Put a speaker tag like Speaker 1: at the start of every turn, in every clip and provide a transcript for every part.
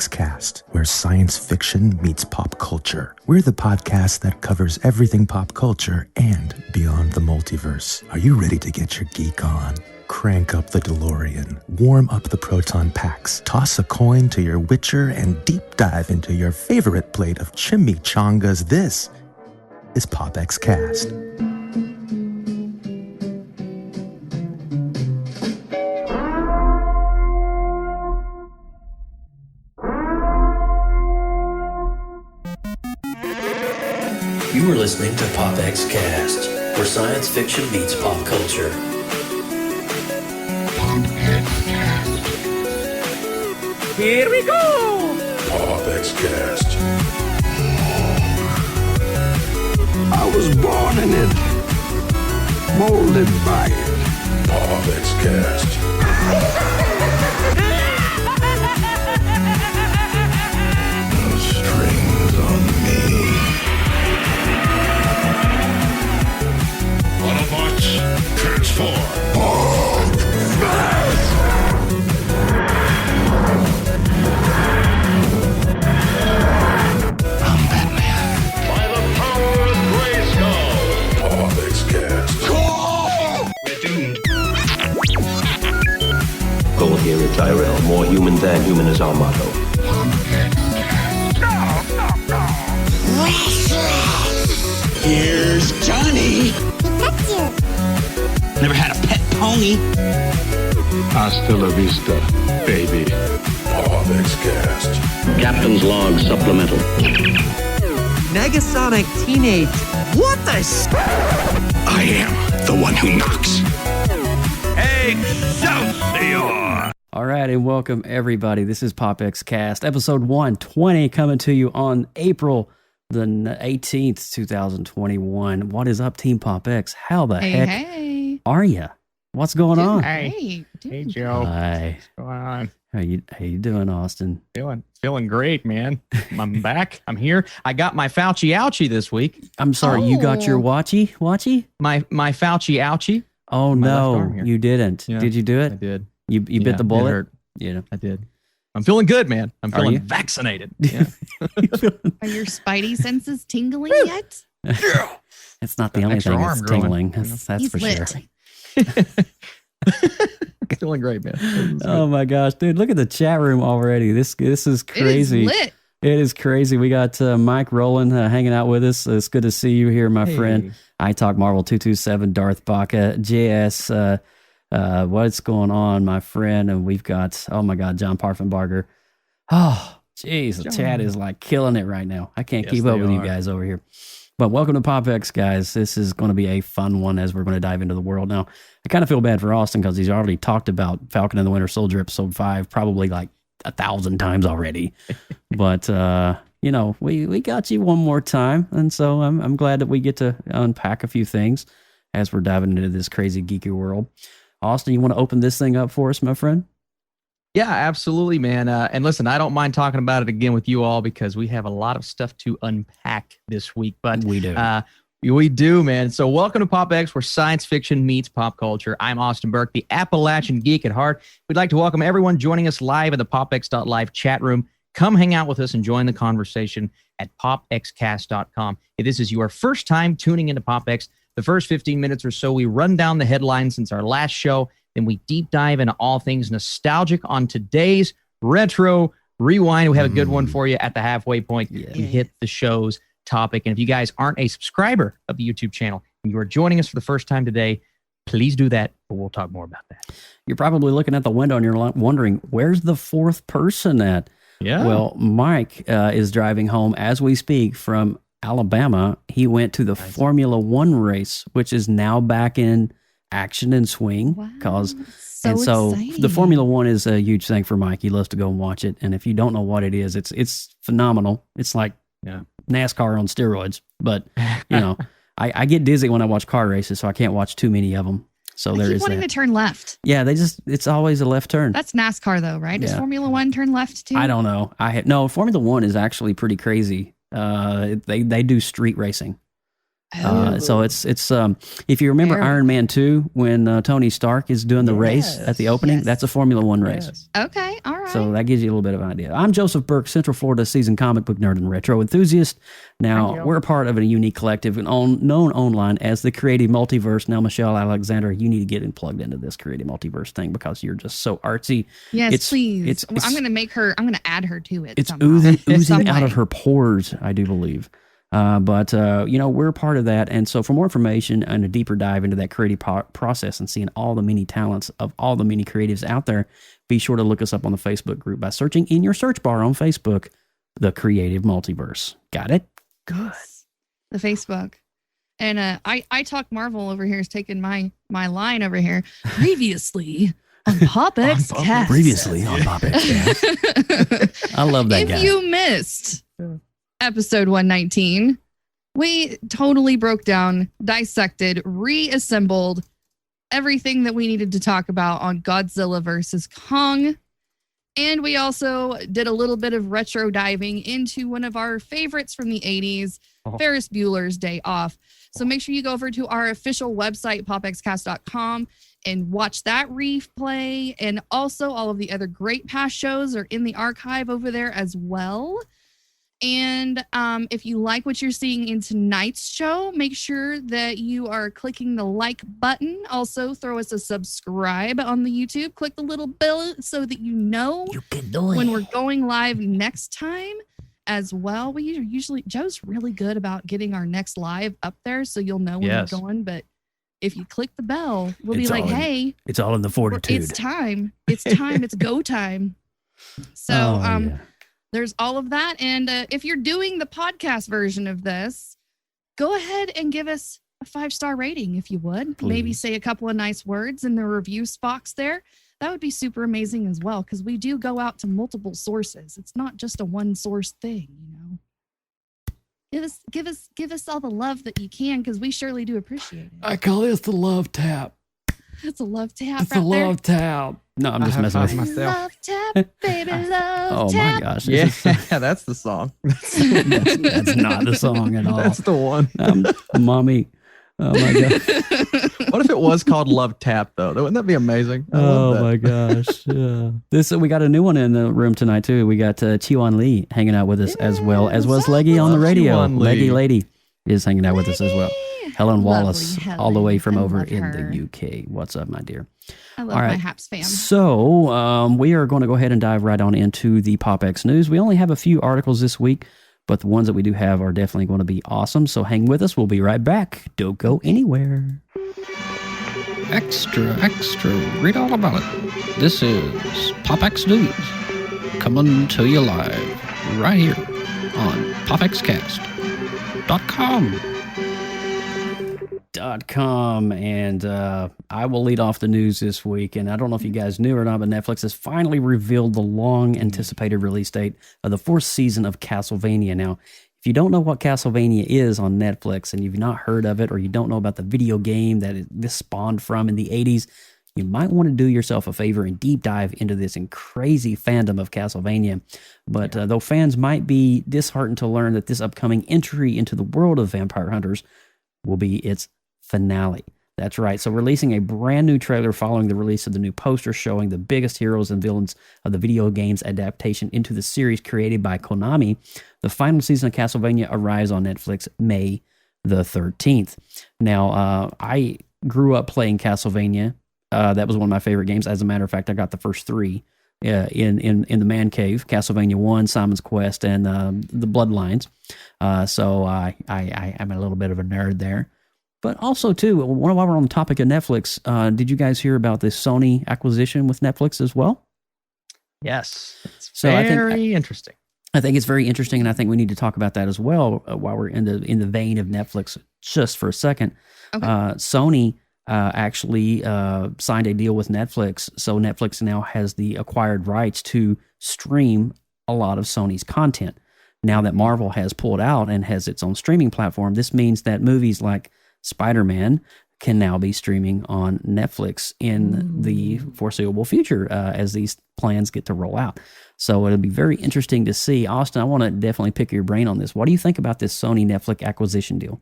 Speaker 1: PopXcast, where science fiction meets pop culture. We're the podcast that covers everything pop culture and beyond the multiverse. Are you ready to get your geek on? Crank up the DeLorean, warm up the proton packs, toss a coin to your Witcher, and deep dive into your favorite plate of chimichangas. This is PopXcast.
Speaker 2: You are listening to PopXcast, where science fiction meets pop culture.
Speaker 3: Here we go!
Speaker 4: PopXcast.
Speaker 5: I was born in it, molded by it.
Speaker 4: PopXcast. No strings on me. Autobots, transform. I'm Batman. By the power of Grayskull. PopXcast. We're doomed.
Speaker 6: Goal here at Tyrell. More human than human is our motto.
Speaker 5: Here's Johnny.
Speaker 7: Never had a pet pony.
Speaker 5: Hasta la vista, baby.
Speaker 4: PopXcast.
Speaker 6: Captain's log supplemental.
Speaker 3: Negasonic Teenage. What the
Speaker 5: I am the one who knocks.
Speaker 3: Excelsior!
Speaker 8: All right, and welcome everybody. This is PopXcast, episode 120, coming to you on April the 18th, 2021. What is up, Team PopX? How the heck are you? What's going on?
Speaker 9: Hey, Joe.
Speaker 8: Hi.
Speaker 9: What's going on?
Speaker 8: How you doing, Austin?
Speaker 9: Feeling great, man. I'm back. I'm here. I got my Fauci ouchie this week.
Speaker 8: I'm sorry, you got your watchy?
Speaker 9: My Fauci ouchie.
Speaker 8: Oh
Speaker 9: My left
Speaker 8: no,
Speaker 9: arm here.
Speaker 8: you didn't.
Speaker 9: Yeah,
Speaker 8: Did you do it?
Speaker 9: I did.
Speaker 8: You bit the
Speaker 9: It
Speaker 8: bullet?
Speaker 9: hurt.
Speaker 8: Yeah.
Speaker 9: I did. I'm feeling good, man. I'm
Speaker 8: Are
Speaker 9: feeling
Speaker 8: you?
Speaker 9: vaccinated. Yeah.
Speaker 7: Are your spidey senses tingling yet?
Speaker 8: It's not the
Speaker 9: Got
Speaker 8: only
Speaker 9: extra
Speaker 8: thing
Speaker 9: arm
Speaker 8: that's
Speaker 9: growing,
Speaker 8: tingling.
Speaker 9: you know?
Speaker 8: That's
Speaker 7: He's
Speaker 8: for
Speaker 7: lit.
Speaker 8: sure.
Speaker 9: Feeling great, man.
Speaker 8: Oh my gosh, dude! Look at the chat room already. This is crazy.
Speaker 7: It is lit.
Speaker 8: It is crazy. We got Mike Rowland hanging out with us. It's good to see you here, my friend. I Talk Marvel 227, Darth Baca, JS. What's going on, my friend? And we've got, oh my God, John Parfenbarger. Oh, geez, the chat is like killing it right now. I can't keep up with you guys over here. But welcome to PopX, guys. This is going to be a fun one as we're going to dive into the world. Now, I kind of feel bad for Austin because he's already talked about Falcon and the Winter Soldier episode 5 probably like 1,000 times already. But, you know, we got you one more time. And so I'm glad that we get to unpack a few things as we're diving into this crazy geeky world. Austin, you want to open this thing up for us, my friend?
Speaker 9: Yeah, absolutely, man. And listen, I don't mind talking about it again with you all because we have a lot of stuff to unpack this week. But
Speaker 8: We do.
Speaker 9: We do, man. So welcome to PopX, where science fiction meets pop culture. I'm Austin Burke, the Appalachian geek at heart. We'd like to welcome everyone joining us live in the PopX.live chat room. Come hang out with us and join the conversation at PopXcast.com. If this is your first time tuning into PopX, the first 15 minutes or so, we run down the headlines since our last show. Then we deep dive into all things nostalgic on today's Retro Rewind. We have a good one for you at the halfway point.
Speaker 8: Yeah.
Speaker 9: We hit the show's topic. And if you guys aren't a subscriber of the YouTube channel and you are joining us for the first time today, please do that, but we'll talk more about that.
Speaker 8: You're probably looking at the window and you're wondering, where's the fourth person at?
Speaker 9: Yeah.
Speaker 8: Well, Mike is driving home as we speak from Alabama. He went to the Formula One race, which is now back in action and swing.
Speaker 7: Wow. So exciting.
Speaker 8: The Formula One is a huge thing for Mike. He loves to go and watch it. And if you don't know what it is, it's phenomenal. It's like NASCAR on steroids. But, you know, I get dizzy when I watch car races, so I can't watch too many of them. So there is
Speaker 7: wanting
Speaker 8: that.
Speaker 7: to turn left.
Speaker 8: Yeah, it's always a left turn.
Speaker 7: That's NASCAR though, right? Does
Speaker 8: Yeah.
Speaker 7: Formula One turn left too?
Speaker 8: I don't know. No, Formula One is actually pretty crazy. They do street racing. So it's if you remember Iron Man 2 when Tony Stark is doing the race at the opening, that's a Formula One race.
Speaker 7: Okay, all right.
Speaker 8: So that gives you a little bit of an idea. I'm Joseph Burke, Central Florida seasoned comic book nerd and retro enthusiast. Now, we're a part of a unique collective known online as the Creative Multiverse. Now, Michelle Alexander, you need to get plugged into this Creative Multiverse thing because you're just so artsy.
Speaker 7: Yes, please. I'm going to add her to it.
Speaker 8: It's oozing out of her pores, I do believe. But we're a part of that. And so for more information and a deeper dive into that creative process and seeing all the many talents of all the many creatives out there, be sure to look us up on the Facebook group by searching in your search bar on Facebook, The Creative Multiverse. Got it? Good.
Speaker 7: The Facebook. And I Talk Marvel over here is taking my line over here. Previously on PopXcast.
Speaker 8: Previously on PopXcast. I love that guy.
Speaker 7: If you missed episode 119, we totally broke down, dissected, reassembled everything that we needed to talk about on Godzilla versus Kong. And we also did a little bit of retro diving into one of our favorites from the 80s, Ferris Bueller's Day Off. So make sure you go over to our official website, popxcast.com, and watch that replay. And also all of the other great past shows are in the archive over there as well. And if you like what you're seeing in tonight's show, make sure that you are clicking the like button. Also, throw us a subscribe on the YouTube. Click the little bell so that you know when we're going live next time as well. We usually, Joe's really good about getting our next live up there so you'll know when we're going. But if you click the bell, we'll be like, hey.
Speaker 8: It's all in the fortitude.
Speaker 7: It's time. It's time. It's go time. So, there's all of that. And if you're doing the podcast version of this, go ahead and give us a 5-star rating if you would. Please. Maybe say a couple of nice words in the review box there. That would be super amazing as well, because we do go out to multiple sources. It's not just a one source thing, Give us all the love that you can, because we surely do appreciate it.
Speaker 8: I call this the love tap.
Speaker 7: It's a love tap.
Speaker 8: It's a love tap. No, I'm just messing with you.
Speaker 7: Love tap, baby, love tap.
Speaker 8: Oh my gosh.
Speaker 9: Yeah, that's the song.
Speaker 8: That's not the song at all.
Speaker 9: That's the one.
Speaker 8: Mommy. Oh my God.
Speaker 9: What if it was called Love Tap though? Wouldn't that be amazing?
Speaker 8: Oh my gosh. Yeah. We got a new one in the room tonight too. We got Chiwan Lee hanging out with us as well as Leggy on the radio. Leggy Lady is hanging out with us as well. Helen Wallace, all the way from over in the UK. What's up, my dear?
Speaker 7: I love my Haps fam.
Speaker 8: So we are going to go ahead and dive right on into the PopX news. We only have a few articles this week, but the ones that we do have are definitely going to be awesome. So hang with us. We'll be right back. Don't go anywhere.
Speaker 10: Extra, read all about it. This is PopX News, coming to you live right here on PopXcast.com.
Speaker 8: And I will lead off the news this week. And I don't know if you guys knew or not, but Netflix has finally revealed the long anticipated release date of the 4th season of Castlevania. Now, if you don't know what Castlevania is on Netflix and you've not heard of it, or you don't know about the video game that this spawned from in the 80s, you might want to do yourself a favor and deep dive into this crazy fandom of Castlevania. But though fans might be disheartened to learn that this upcoming entry into the world of Vampire Hunters will be its finale. That's right. So releasing a brand new trailer following the release of the new poster showing the biggest heroes and villains of the video game's adaptation into the series created by Konami, the final season of Castlevania arrives on Netflix May the 13th. Now, I grew up playing Castlevania. That was one of my favorite games. As a matter of fact, I got the first 3 in the man cave: Castlevania 1, Simon's Quest, and the Bloodlines. So I'm a little bit of a nerd there. But also, too, while we're on the topic of Netflix, did you guys hear about this Sony acquisition with Netflix as well?
Speaker 9: Yes. It's very interesting.
Speaker 8: I think it's very interesting, and I think we need to talk about that as well while we're in the vein of Netflix just for a second. Okay. Sony actually signed a deal with Netflix, so Netflix now has the acquired rights to stream a lot of Sony's content. Now that Marvel has pulled out and has its own streaming platform, this means that movies like Spider-Man can now be streaming on Netflix in the foreseeable future as these plans get to roll out. So it'll be very interesting to see. Austin, I want to definitely pick your brain on this. What do you think about this Sony Netflix acquisition deal?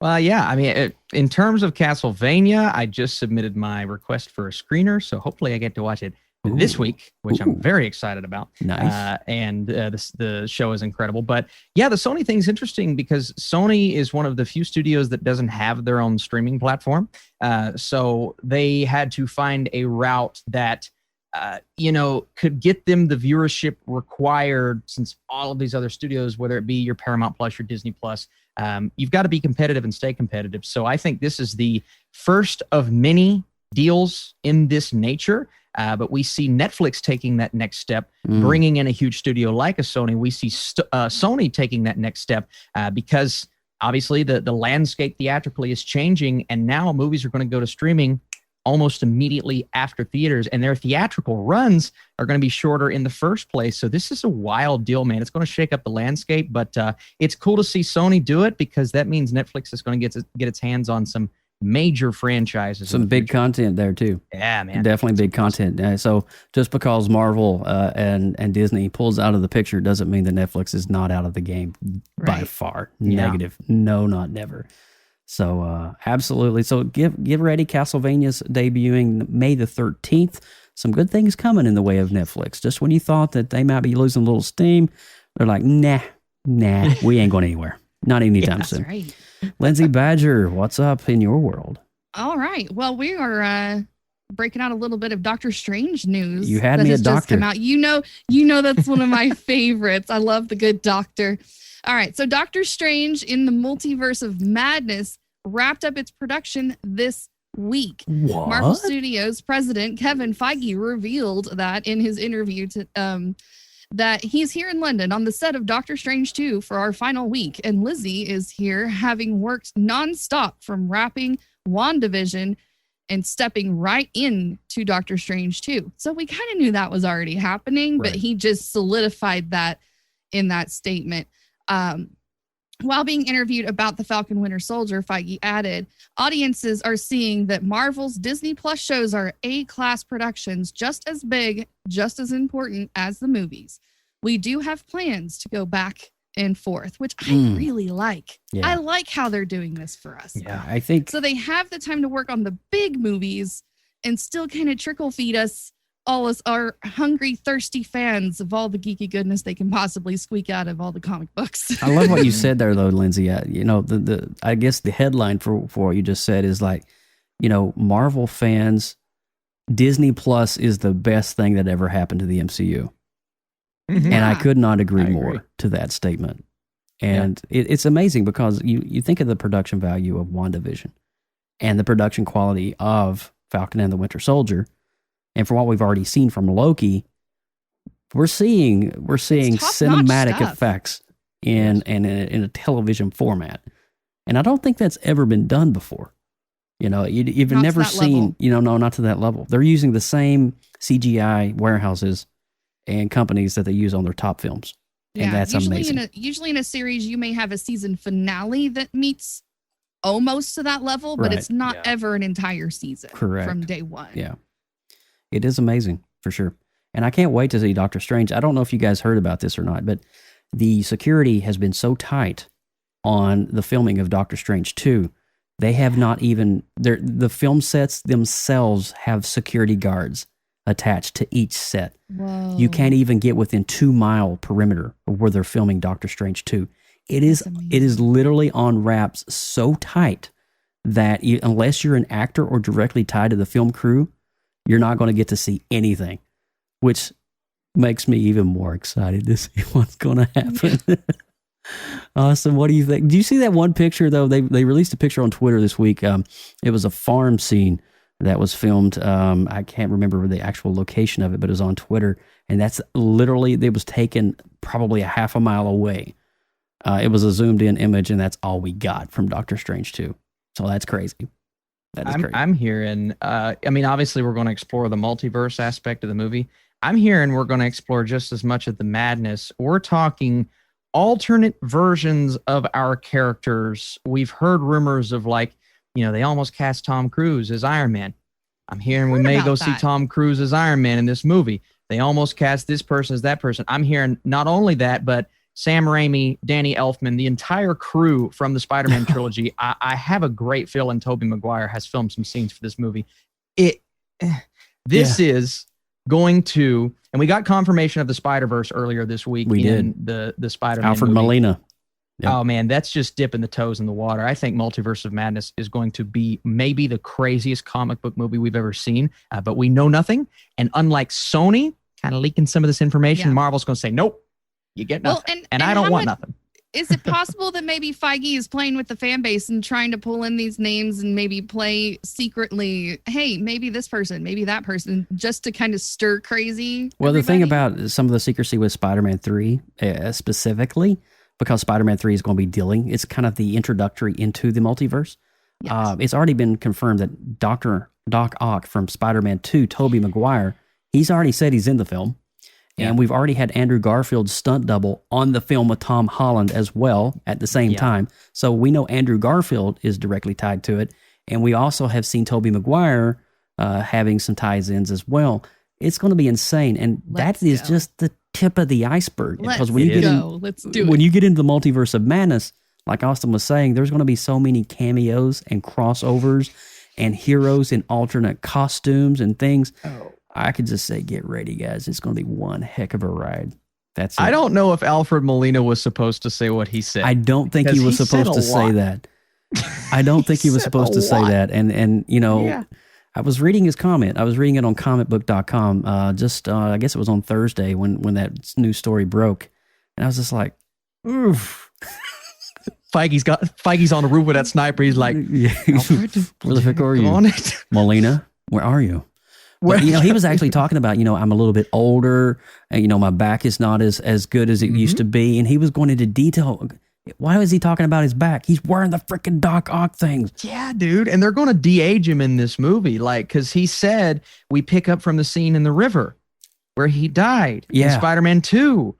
Speaker 9: Well, yeah, I mean, in terms of Castlevania, I just submitted my request for a screener, so hopefully I get to watch it this week, which I'm very excited about.
Speaker 8: Nice.
Speaker 9: The show is incredible. But yeah, the Sony thing is interesting because Sony is one of the few studios that doesn't have their own streaming platform. So they had to find a route that could get them the viewership required, since all of these other studios, whether it be your Paramount Plus, your Disney Plus, you've got to be competitive and stay competitive. So I think this is the first of many deals in this nature. But we see Netflix taking that next step, bringing in a huge studio like a Sony. We see Sony taking that next step because obviously the landscape theatrically is changing, and now movies are going to go to streaming almost immediately after theaters, and their theatrical runs are going to be shorter in the first place. So this is a wild deal, man. It's going to shake up the landscape, but it's cool to see Sony do it because that means Netflix is going to get its hands on some major franchises.
Speaker 8: Some big content there too.
Speaker 9: Yeah, man.
Speaker 8: Definitely big content. So just because Marvel and Disney pulls out of the picture doesn't mean that Netflix is not out of the game by far. Negative. No, not never. So absolutely. So get ready. Castlevania's debuting May the 13th. Some good things coming in the way of Netflix. Just when you thought that they might be losing a little steam, they're like, nah, we ain't going anywhere. Not anytime soon.
Speaker 7: Right.
Speaker 8: Lindsay Badger, what's up in your world?
Speaker 7: All right. Well, we are breaking out a little bit of Doctor Strange news.
Speaker 8: You had me a doctor.
Speaker 7: Just come out. You know that's one of my favorites. I love the good doctor. All right. So Doctor Strange in the Multiverse of Madness wrapped up its production this week.
Speaker 8: What?
Speaker 7: Marvel Studios president Kevin Feige revealed that in his interview to that he's here in London on the set of Doctor Strange 2 for our final week. And Lizzie is here having worked nonstop from wrapping WandaVision and stepping right into Doctor Strange 2. So we kind of knew that was already happening, but he just solidified that in that statement. While being interviewed about the Falcon Winter Soldier, Feige added, audiences are seeing that Marvel's Disney Plus shows are A-class productions, just as big, just as important as the movies. We do have plans to go back and forth, which I really like. Yeah. I like how they're doing this for us.
Speaker 8: Yeah, I think
Speaker 7: so. They have the time to work on the big movies and still kind of trickle feed us, all us our hungry, thirsty fans of all the geeky goodness they can possibly squeak out of all the comic books.
Speaker 8: I love what you said there, though, Lindsay. I guess the headline for what you just said is like, Marvel fans, Disney Plus is the best thing that ever happened to the MCU. Mm-hmm. And I could not agree more to that statement. And it's amazing because you think of the production value of WandaVision and the production quality of Falcon and the Winter Soldier. And from what we've already seen from Loki, we're seeing cinematic effects in a television format. And I don't think that's ever been done before. You've never seen, no, not to that level. They're using the same CGI warehouses and companies that they use on their top films.
Speaker 7: Yeah,
Speaker 8: and that's amazing.
Speaker 7: Usually in a series, you may have a season finale that meets almost to that level, but it's not ever an entire season from day one.
Speaker 8: Yeah. It is amazing, for sure. And I can't wait to see Doctor Strange. I don't know if you guys heard about this or not, but the security has been so tight on the filming of Doctor Strange 2. They have not even... The film sets themselves have security guards attached to each set.
Speaker 7: Whoa.
Speaker 8: You can't even get within 2-mile perimeter of where they're filming Doctor Strange 2. It is literally on wraps so tight that unless you're an actor or directly tied to the film crew, you're not going to get to see anything, which makes me even more excited to see what's going to happen. Awesome. What do you think? Do you see that one picture, though? They released a picture on Twitter this week. It was a farm scene that was filmed. I can't remember the actual location of it, but it was on Twitter. And that's literally, it was taken probably a half a mile away. It was a zoomed in image, and that's all we got from Doctor Strange 2. So that's crazy.
Speaker 9: I'm hearing, obviously we're going to explore the multiverse aspect of the movie. I'm hearing we're going to explore just as much of the madness. We're talking alternate versions of our characters. We've heard rumors of they almost cast Tom Cruise as Iron Man. I'm hearing we may go see Tom Cruise as Iron Man in this movie. They almost cast this person as that person. I'm hearing not only that, but Sam Raimi, Danny Elfman, the entire crew from the Spider-Man trilogy. I have a great feeling Tobey Maguire has filmed some scenes for this movie. This is going to, and we got confirmation of the Spider-Verse earlier this week.
Speaker 8: We
Speaker 9: in
Speaker 8: did.
Speaker 9: the Spider-Man
Speaker 8: Alfred
Speaker 9: movie.
Speaker 8: Molina. Yep.
Speaker 9: Oh man, that's just dipping the toes in the water. I think Multiverse of Madness is going to be maybe the craziest comic book movie we've ever seen, but we know nothing. And unlike Sony kind of leaking some of this information, Marvel's going to say, nope, you get nothing.
Speaker 7: Well,
Speaker 9: and I don't want nothing.
Speaker 7: Is it possible that maybe Feige is playing with the fan base and trying to pull in these names and maybe play secretly, hey, maybe this person, maybe that person, just to kind of stir crazy?
Speaker 8: Well, the thing about some of the secrecy with Spider-Man 3 specifically, because Spider-Man 3 is going to be dealing, it's kind of the introductory into the multiverse. Yes. It's already been confirmed that Doc Ock from Spider-Man 2, Tobey Maguire, he's already said he's in the film. And we've already had Andrew Garfield's stunt double on the film with Tom Holland as well at the same time. So we know Andrew Garfield is directly tied to it. And we also have seen Tobey Maguire having some ties-ins as well. It's going to be insane. And that is just the tip of the iceberg. Because when you get into the Multiverse of Madness, like Austin was saying, there's going to be so many cameos and crossovers and heroes in alternate costumes and things. I could just say, get ready, guys. It's going to be one heck of a ride. That's it.
Speaker 9: I don't know if Alfred Molina was supposed to say what he said.
Speaker 8: I don't think he was supposed to say that. I don't think he was supposed to say that. And you know, I was reading his comment. I was reading it on comicbook.com. I guess it was on Thursday when that news story broke. And I was just like, oof.
Speaker 9: Feige's on the roof with that sniper. He's like,
Speaker 8: where the fuck are you? Molina, where are you? But, you know, he was actually talking about, you know, I'm a little bit older, and, you know, my back is not as good as it used to be. And he was going into detail. Why was he talking about his back? He's wearing the freaking Doc Ock things.
Speaker 9: Yeah, dude. And they're going to de-age him in this movie. Like, because he said we pick up from the scene in the river where he died in Spider-Man 2.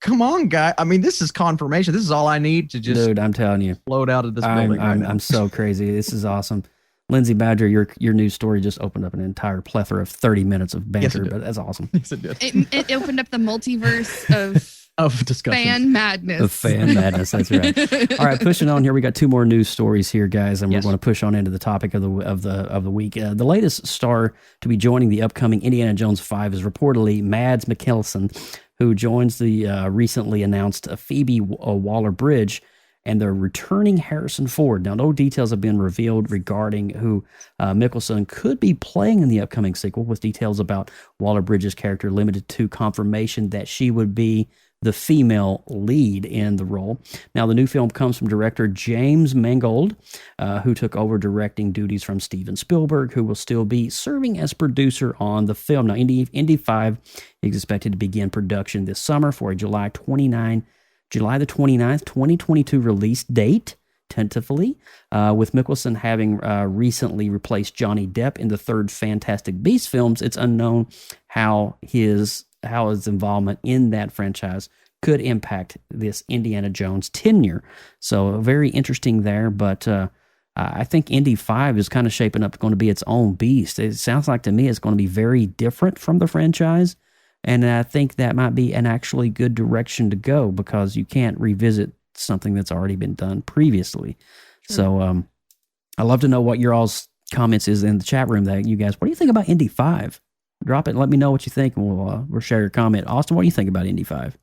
Speaker 9: Come on, guy. I mean, this is confirmation. This is all I need to just,
Speaker 8: dude, I'm telling you,
Speaker 9: float out of this building.
Speaker 8: I'm so crazy. This is awesome. Lindsay Badger, your news story just opened up an entire plethora of 30 minutes of banter, but that's awesome.
Speaker 9: Yes, it did.
Speaker 7: It opened up the multiverse
Speaker 9: of discussion.
Speaker 7: Fan madness.
Speaker 8: Of fan madness, that's right. All right, pushing on here. We got two more news stories here, guys, and we're going to push on into the topic of the week. The latest star to be joining the upcoming Indiana Jones 5 is reportedly Mads Mikkelsen, who joins the recently announced Phoebe Waller-Bridge and the returning Harrison Ford. Now, no details have been revealed regarding who Mikkelsen could be playing in the upcoming sequel, with details about Waller-Bridge's character limited to confirmation that she would be the female lead in the role. Now, the new film comes from director James Mangold, who took over directing duties from Steven Spielberg, who will still be serving as producer on the film. Now, Indy 5 is expected to begin production this summer for a July the 29th, 2022 release date, tentatively, with Mikkelsen having recently replaced Johnny Depp in the third Fantastic Beasts films. It's unknown how his involvement in that franchise could impact this Indiana Jones tenure. So very interesting there, but I think Indy 5 is kind of shaping up going to be its own beast. It sounds like to me it's going to be very different from the franchise. And I think that might be an actually good direction to go, because you can't revisit something that's already been done previously. Sure. So I'd love to know what your all's comments is in the chat room. That you guys, what do you think about Indy 5? Drop it and let me know what you think, and we'll share your comment. Austin, what do you think about Indy 5?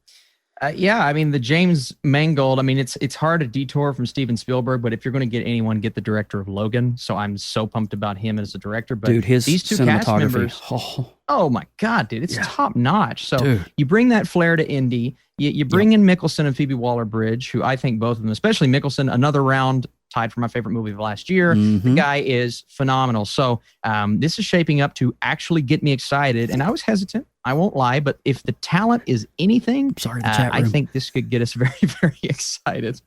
Speaker 9: Yeah, I mean, the James Mangold, I mean, it's hard to detour from Steven Spielberg, but if you're going to get anyone, get the director of Logan. So I'm so pumped about him as a director. But
Speaker 8: dude, his
Speaker 9: these two cast members, oh my God, dude, it's top notch. So you bring that flair to Indy, you bring in Mikkelsen and Phoebe Waller-Bridge, who I think both of them, especially Mikkelsen, another round tied for my favorite movie of last year. The guy is phenomenal. So this is shaping up to actually get me excited. And I was hesitant, I won't lie, but if the talent is anything, I think this could get us very, very excited.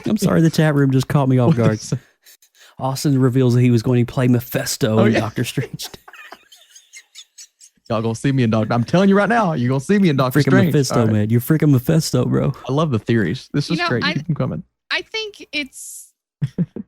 Speaker 8: I'm sorry, the chat room just caught me off guard. Austin reveals that he was going to play Mephisto in Doctor Strange.
Speaker 9: Y'all gonna see me in Doctor. I'm telling you right now, you're gonna see me in Doctor
Speaker 8: Strange. Freaking Mephisto, man. You're freaking Mephisto, bro.
Speaker 9: I love the theories. This is great. Keep them coming.
Speaker 7: I think it's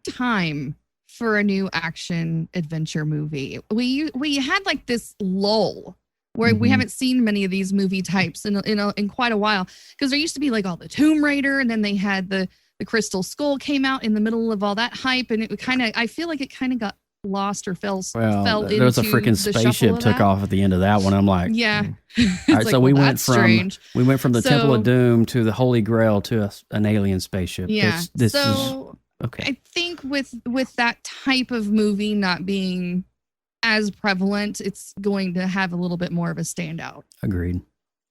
Speaker 7: time for a new action adventure movie. We had like this lull where we haven't seen many of these movie types in quite a while, because there used to be like all the Tomb Raider, and then they had the Crystal Skull came out in the middle of all that hype, and it kind of, I feel like it kind of got lost or fell
Speaker 8: Well,
Speaker 7: into
Speaker 8: there was a freaking
Speaker 7: the
Speaker 8: spaceship
Speaker 7: shuffle of
Speaker 8: took
Speaker 7: that.
Speaker 8: off at the end of that one. I'm like,
Speaker 7: Yeah.
Speaker 8: All right,
Speaker 7: It's
Speaker 8: so
Speaker 7: like,
Speaker 8: we
Speaker 7: well,
Speaker 8: went
Speaker 7: that's
Speaker 8: from
Speaker 7: strange.
Speaker 8: the Temple of
Speaker 7: So-
Speaker 8: Doom to the Holy Grail to an alien spaceship.
Speaker 7: Yeah.
Speaker 8: This is
Speaker 7: So
Speaker 8: okay.
Speaker 7: I think with that type of movie not being as prevalent, it's going to have a little bit more of a standout.
Speaker 8: Agreed.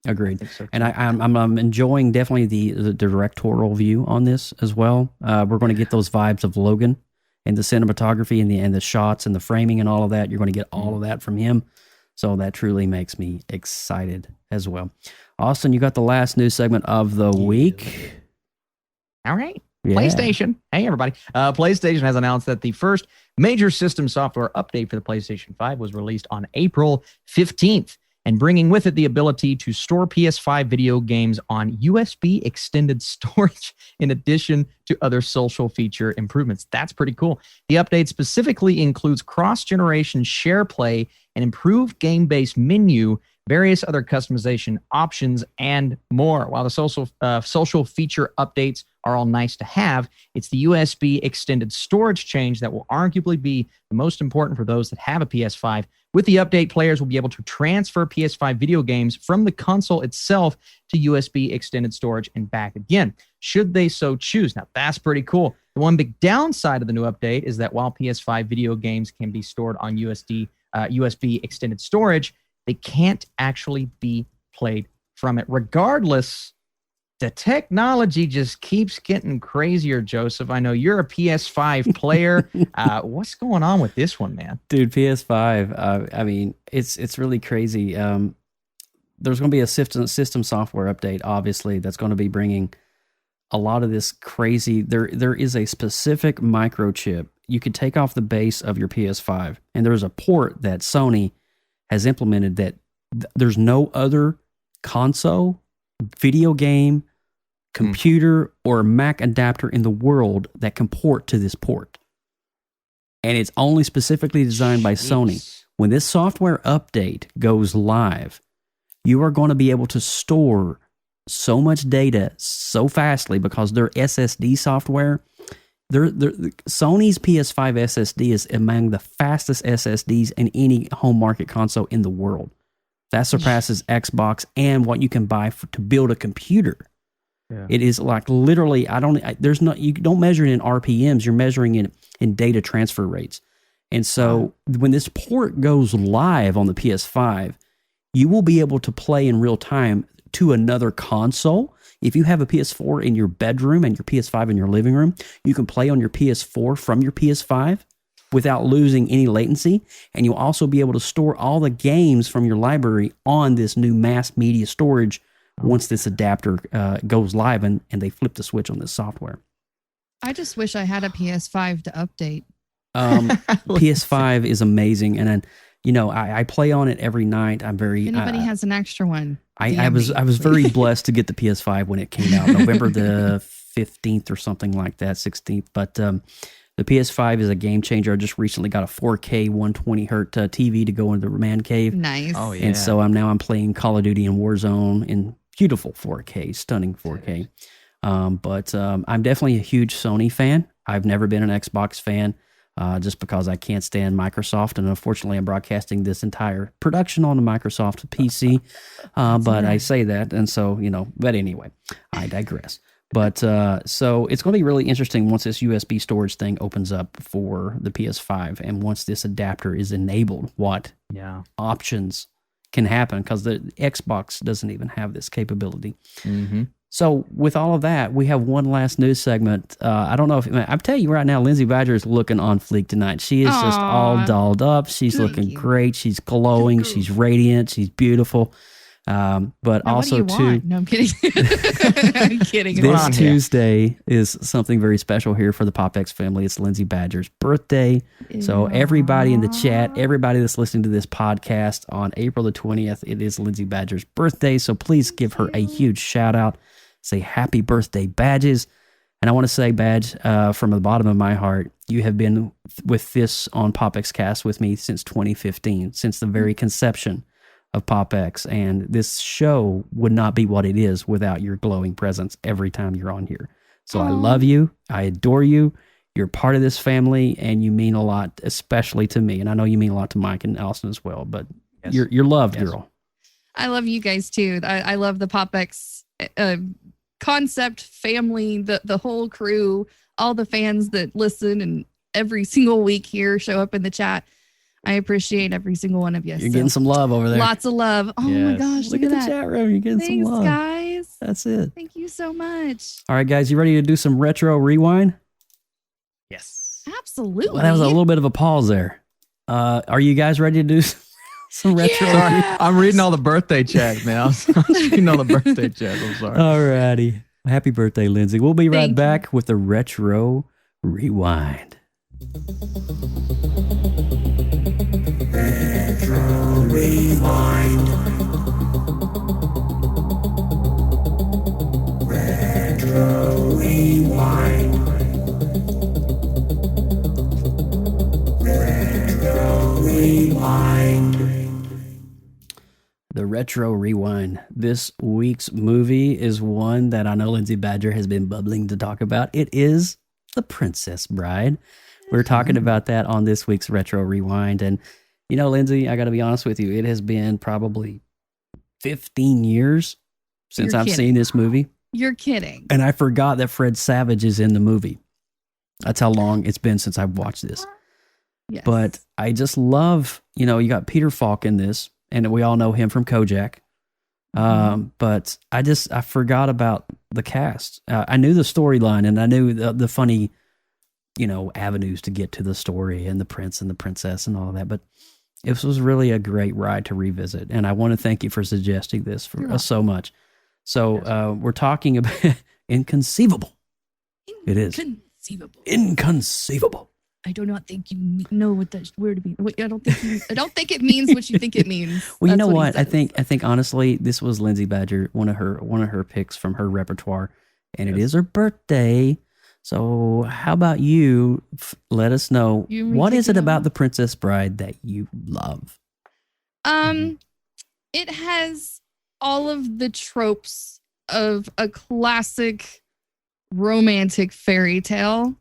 Speaker 9: So
Speaker 8: And I'm enjoying definitely the directorial view on this as well. We're going to get those vibes of Logan and the cinematography and the shots and the framing and all of that. You're going to get all of that from him. So that truly makes me excited as well. Austin, you got the last news segment of the week.
Speaker 9: All right.
Speaker 8: Yeah.
Speaker 9: PlayStation. Hey, everybody. PlayStation has announced that the first major system software update for the PlayStation 5 was released on April 15th, and bringing with it the ability to store PS5 video games on USB extended storage in addition to other social feature improvements. That's pretty cool. The update specifically includes cross-generation share play, an improved game-based menu, various other customization options, and more. While the social feature updates are all nice to have, it's the USB extended storage change that will arguably be the most important for those that have a PS5. With the update, players will be able to transfer PS5 video games from the console itself to USB extended storage and back again, should they so choose. Now, that's pretty cool. The one big downside of the new update is that while PS5 video games can be stored on USB extended storage, they can't actually be played from it. Regardless, the technology just keeps getting crazier, Joseph. I know you're a PS5 player. What's going on with this one, man?
Speaker 8: Dude, PS5, I mean, it's really crazy. There's going to be a system software update, obviously, that's going to be bringing a lot of this crazy. There is a specific microchip you could take off the base of your PS5, and there's a port that Sony has implemented that there's no other console, video game, computer, or Mac adapter in the world that can port to this port. And it's only specifically designed by Sony. When this software update goes live, you are going to be able to store so much data so fastly because their SSD software, Sony's PS5 SSD is among the fastest SSDs in any home market console in the world. That surpasses Xbox and what you can buy to build a computer. Yeah. It is like literally, you don't measure it in RPMs, you're measuring it in data transfer rates. And so when this port goes live on the PS5, you will be able to play in real time to another console. If you have a PS4 in your bedroom and your PS5 in your living room, you can play on your PS4 from your PS5 without losing any latency. And you'll also be able to store all the games from your library on this new mass media storage once this adapter goes live and they flip the switch on this software.
Speaker 7: I just wish I had a PS5 to update.
Speaker 8: PS5 is amazing. And then, I play on it every night. I'm very...
Speaker 7: If anybody has an extra one.
Speaker 8: I was very blessed to get the PS5 when it came out, November the 15th or something like that, 16th. But the PS5 is a game changer. I just recently got a 4K 120 hertz TV to go into the man cave.
Speaker 7: Nice.
Speaker 8: Oh, yeah. And so I'm playing Call of Duty and Warzone in beautiful 4K, stunning 4K. But I'm definitely a huge Sony fan. I've never been an Xbox fan. Just because I can't stand Microsoft. And unfortunately, I'm broadcasting this entire production on a Microsoft PC. But I say that. And so, but anyway, I digress. But so it's going to be really interesting once this USB storage thing opens up for the PS5. And once this adapter is enabled, what options can happen, because the Xbox doesn't even have this capability. Mm-hmm. So with all of that, we have one last news segment. I don't know if I'm telling you right now, Lindsay Badger is looking on fleek tonight. She is just all dolled up. She's looking great. She's glowing. She's radiant. She's beautiful. But now, also too.
Speaker 7: No, I'm kidding. I'm kidding.
Speaker 8: This Tuesday is something very special here for the PopX family. It's Lindsay Badger's birthday. So everybody in the chat, everybody that's listening to this podcast on April the 20th, it is Lindsay Badger's birthday. So please give her a huge shout out. Say happy birthday, Badges. And I want to say, Badge, from the bottom of my heart, you have been with this on PopXcast with me since 2015, since the very conception of PopX. And this show would not be what it is without your glowing presence every time you're on here. So I love you. I adore you. You're part of this family, and you mean a lot, especially to me. And I know you mean a lot to Mike and Allison as well. But you're loved, girl.
Speaker 7: I love you guys too. I love the PopX concept, family, the whole crew, all the fans that listen and every single week here show up in the chat. I appreciate every single one of you.
Speaker 8: You're getting some love over there.
Speaker 7: Lots of love. Oh my gosh.
Speaker 8: Look at the chat room. You're getting some love.
Speaker 7: Thanks, guys.
Speaker 8: That's it.
Speaker 7: Thank you so much.
Speaker 8: All right, guys, you ready to do some retro rewind?
Speaker 9: Yes.
Speaker 7: Absolutely.
Speaker 8: Well, that was a little bit of a pause there. Are you guys ready to do some retro?
Speaker 7: Yeah.
Speaker 9: I'm reading all the birthday chats, man. I'm reading all the birthday chats. I'm sorry.
Speaker 8: All righty. Happy birthday, Lindsay. We'll be right
Speaker 7: Thank you.
Speaker 8: back with the retro rewind.
Speaker 4: Retro Rewind. Retro Rewind. Retro Rewind.
Speaker 8: The retro rewind. This week's movie is one that I know Lindsay Badger has been bubbling to talk about. It is The Princess Bride. We're talking about that on this week's retro rewind. And, you know, Lindsay, I got to be honest with you. It has been probably 15 years since I've seen this movie.
Speaker 7: You're kidding.
Speaker 8: And I forgot that Fred Savage is in the movie. That's how long it's been since I've watched this.
Speaker 7: Yes.
Speaker 8: But I just love, you know, you got Peter Falk in this, and we all know him from Kojak. But I forgot about the cast. I knew the storyline, and I knew the funny, you know, avenues to get to the story and the prince and the princess and all of that. But it was really a great ride to revisit. And I want to thank you for suggesting this for us so much. So we're talking about Inconceivable. It is. Inconceivable.
Speaker 7: I do not think you know what that word means. I don't think it means what you think it means.
Speaker 8: Well, you know
Speaker 7: That's
Speaker 8: what?
Speaker 7: he
Speaker 8: I
Speaker 7: says.
Speaker 8: think honestly, this was Lindsay Badger, one of her picks from her repertoire, and it is her birthday. So how about you let us know what is it about The Princess Bride that you love?
Speaker 7: It has all of the tropes of a classic romantic fairy tale.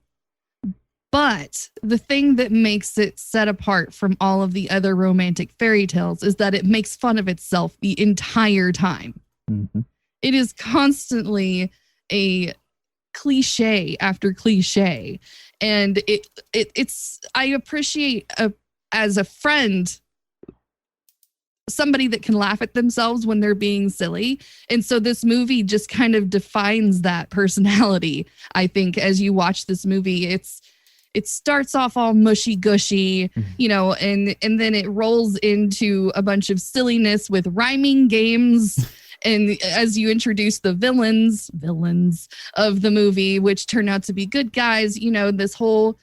Speaker 7: But the thing that makes it set apart from all of the other romantic fairy tales is that it makes fun of itself the entire time.
Speaker 9: Mm-hmm.
Speaker 7: It is constantly a cliche after cliche. And it's I appreciate as a friend somebody that can laugh at themselves when they're being silly. And so this movie just kind of defines that personality. I think as you watch this movie, it starts off all mushy gushy, you know, and then it rolls into a bunch of silliness with rhyming games. And as you introduce the villains of the movie, which turn out to be good guys, you know, this whole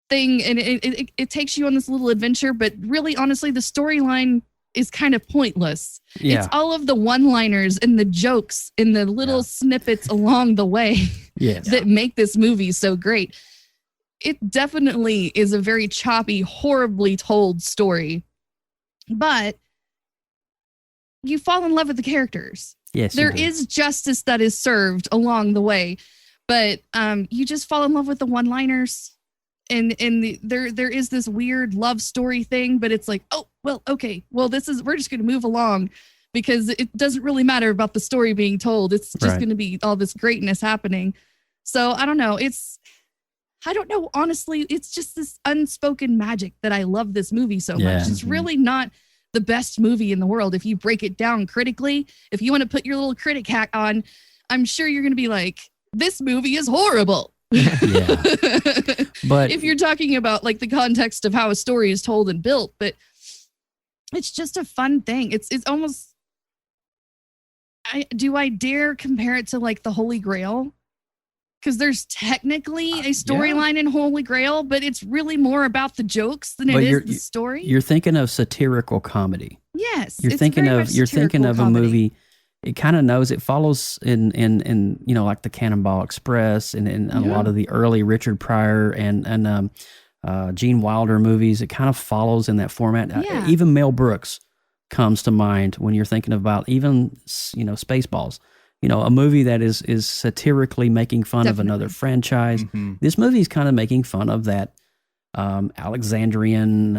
Speaker 7: thing, and it takes you on this little adventure, but really, honestly, the storyline is kind of pointless.
Speaker 8: Yeah.
Speaker 7: It's all of the one-liners and the jokes and the little snippets along the way that make this movie so great. It definitely is a very choppy, horribly told story, but you fall in love with the characters.
Speaker 8: Yes,
Speaker 7: there is justice that is served along the way, but you just fall in love with the one-liners, and there is this weird love story thing, but it's like, oh well, okay, well we're just going to move along because it doesn't really matter about the story being told. It's just going to be all this greatness happening. So I don't know. Honestly, it's just this unspoken magic that I love this movie so much. It's really not the best movie in the world. If you break it down critically, if you want to put your little critic hat on, I'm sure you're going to be like, this movie is horrible. But if you're talking about like the context of how a story is told and built, but it's just a fun thing. It's almost, do I dare compare it to like the Holy Grail? Because there's technically a storyline in Holy Grail, but it's really more about the jokes than it is the story.
Speaker 8: You're thinking of satirical comedy.
Speaker 7: Yes,
Speaker 8: you're thinking of a movie. It kind of knows it follows in you know, like the Cannonball Express and a lot of the early Richard Pryor and Gene Wilder movies. It kind of follows in that format. Even Mel Brooks comes to mind when you're thinking about even, you know, Spaceballs. a movie that is satirically making fun of another franchise. This movie is kind of making fun of that Alexandrian,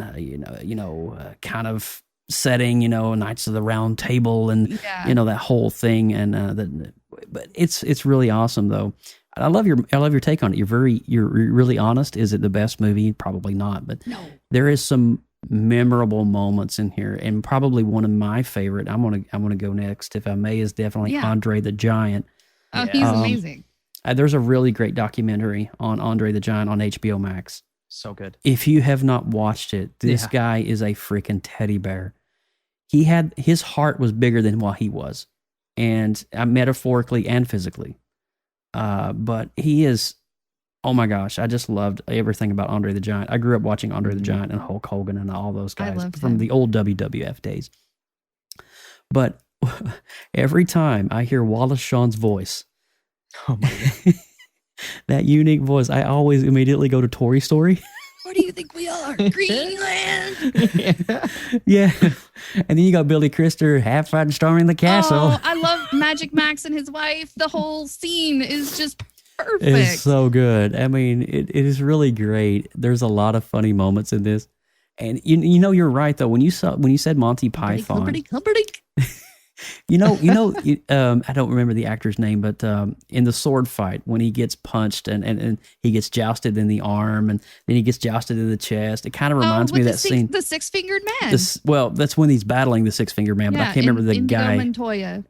Speaker 8: kind of setting, Knights of the Round Table and that whole thing. And but it's really awesome though. I love your take on it. You're really honest. Is it the best movie? Probably not, but there is some memorable moments in here, and probably one of my favorite. I'm gonna go next, if I may, is definitely Andre the Giant.
Speaker 7: Oh, he's amazing.
Speaker 8: There's a really great documentary on Andre the Giant on HBO Max.
Speaker 9: So good.
Speaker 8: If you have not watched it, this guy is a freaking teddy bear. His heart was bigger than what he was, and metaphorically and physically. But he is, oh my gosh, I just loved everything about Andre the Giant. I grew up watching Andre the Giant and Hulk Hogan and all those guys from the old WWF days. But every time I hear Wallace Shawn's voice,
Speaker 9: oh my God,
Speaker 8: that unique voice, I always immediately go to Toy Story.
Speaker 7: Where do you think we are? Greenland.
Speaker 8: Yeah. And then you got Billy Crystal, have fun storming the castle.
Speaker 7: Oh, I love Magic Max and his wife. The whole scene is just perfect.
Speaker 8: It's so good. I mean, it is really great. There's a lot of funny moments in this. And you're right though. When you said Monty Python, I don't remember the actor's name, but in the sword fight, when he gets punched and he gets jousted in the arm and then he gets jousted in the chest, it kind of reminds me of that scene.
Speaker 7: The six-fingered man.
Speaker 8: That's when he's battling the six-fingered man, but I can't remember the guy.
Speaker 7: Montoya.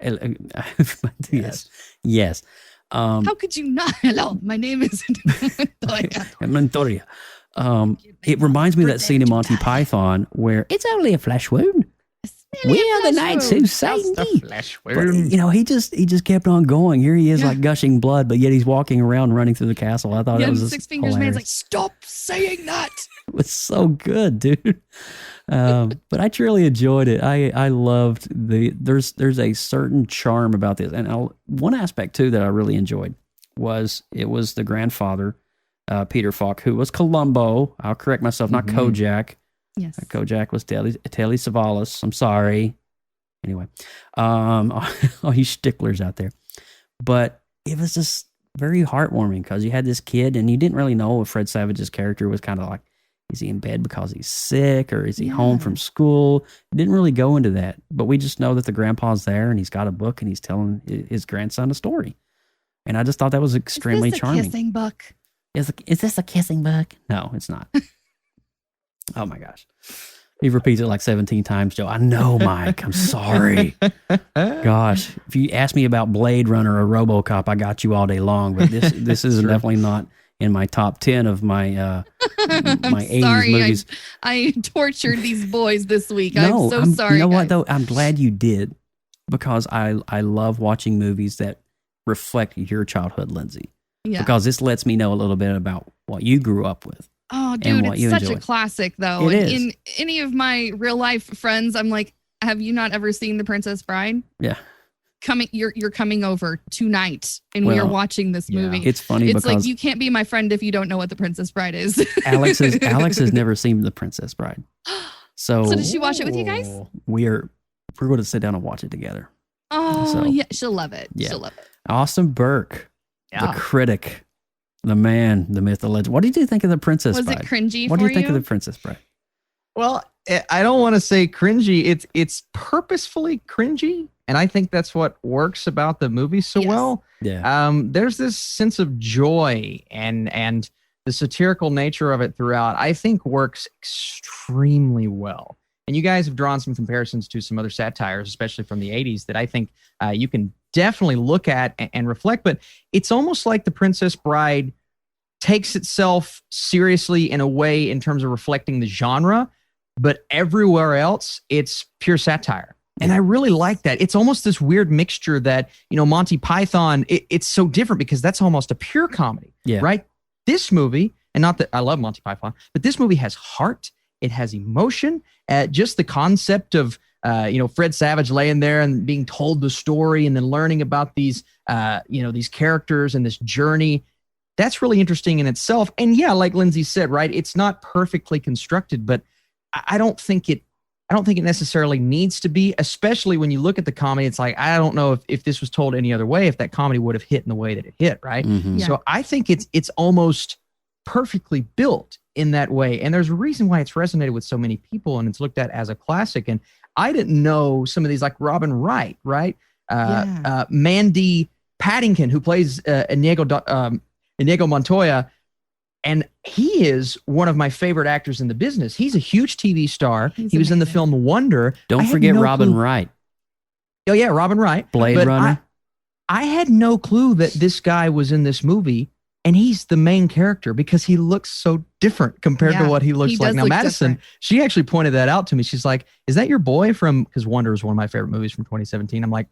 Speaker 8: Yes.
Speaker 7: How could you not? Hello, my name is Montoya.
Speaker 8: Montoya. It reminds me of that scene in Monty Python where it's only a flesh wound. We are the knights who saved thee. But, he just kept on going. Here he is, like gushing blood, but yet he's walking around, running through the castle. I thought that was
Speaker 7: Six Fingers Man's like, stop saying that.
Speaker 8: It was so good, dude. But I truly enjoyed it. I loved there's a certain charm about this, and one aspect too that I really enjoyed was the grandfather, Peter Falk, who was Columbo. I'll correct myself, not Kojak.
Speaker 7: Yes.
Speaker 8: Kojak was Telly Savalas. I'm sorry. Anyway, all you sticklers out there. But it was just very heartwarming because you had this kid and you didn't really know if Fred Savage's character was kind of like, is he in bed because he's sick or is he home from school? It didn't really go into that. But we just know that the grandpa's there and he's got a book and he's telling his grandson a story. And I just thought that was extremely charming.
Speaker 7: Is this a kissing book?
Speaker 8: Is this a kissing book? No, it's not. Oh my gosh. He repeats it like 17 times, Joe. I know, Mike. I'm sorry. Gosh, if you ask me about Blade Runner or RoboCop, I got you all day long. But this is definitely not in my top 10 of my my 80s movies.
Speaker 7: I tortured these boys this week. I'm so sorry.
Speaker 8: You know
Speaker 7: guys.
Speaker 8: what though? I'm glad you did because I love watching movies that reflect your childhood, Lindsay.
Speaker 7: Yeah.
Speaker 8: Because this lets me know a little bit about what you grew up with.
Speaker 7: Oh, dude, it's such a classic, though.
Speaker 8: It is.
Speaker 7: In any of my real life friends, I'm like, have you not ever seen The Princess Bride?
Speaker 8: Yeah.
Speaker 7: You're coming over tonight, and we are watching this movie.
Speaker 8: It's funny
Speaker 7: it's
Speaker 8: because
Speaker 7: like you can't be my friend if you don't know what The Princess Bride is.
Speaker 8: Alex has never seen The Princess Bride. So
Speaker 7: did she watch it with you guys?
Speaker 8: We're going to sit down and watch it together.
Speaker 7: Oh, yeah, she'll love it.
Speaker 8: Yeah.
Speaker 7: She'll love it.
Speaker 8: Austin Burke, the critic. The man, the myth, the legend. What did you think of The Princess Bride?
Speaker 7: Was it cringy
Speaker 8: What
Speaker 7: for
Speaker 8: do you think
Speaker 7: you?
Speaker 8: of The Princess Bride?
Speaker 9: Well, I don't want to say cringy. It's purposefully cringy, and I think that's what works about the movie so well.
Speaker 8: Yeah.
Speaker 9: There's this sense of joy and the satirical nature of it throughout, I think works extremely well. And you guys have drawn some comparisons to some other satires, especially from the 80s, that I think you can definitely look at and reflect. But it's almost like The Princess Bride takes itself seriously in a way in terms of reflecting the genre, but everywhere else, it's pure satire. And I really like that. It's almost this weird mixture that, Monty Python, it's so different because that's almost a pure comedy, right? This movie, and not that I love Monty Python, but this movie has heart. It has emotion. Just the concept of, Fred Savage laying there and being told the story and then learning about these, these characters and this journey. That's really interesting in itself. And yeah, like Lindsay said, right, it's not perfectly constructed, but I don't think it I don't think it necessarily needs to be, especially when you look at the comedy. It's like, I don't know if this was told any other way, if that comedy would have hit in the way that it hit, right?
Speaker 8: Mhm.
Speaker 7: Yeah.
Speaker 9: So I think it's almost perfectly built in that way. And there's a reason why it's resonated with so many people and it's looked at as a classic. And I didn't know some of these, like Robin Wright, right? Mandy Patinkin, who plays Inigo Montoya. And he is one of my favorite actors in the business. He's a huge TV star. He was in the film Wonder.
Speaker 8: Don't forget Robin Wright.
Speaker 9: Oh, yeah, Robin Wright.
Speaker 8: Blade Runner.
Speaker 9: I had no clue that this guy was in this movie, and he's the main character because he looks so different compared to what he looks like. Now, Madison, she actually pointed that out to me. She's like, is that your boy from, because Wonder is one of my favorite movies from 2017. I'm like,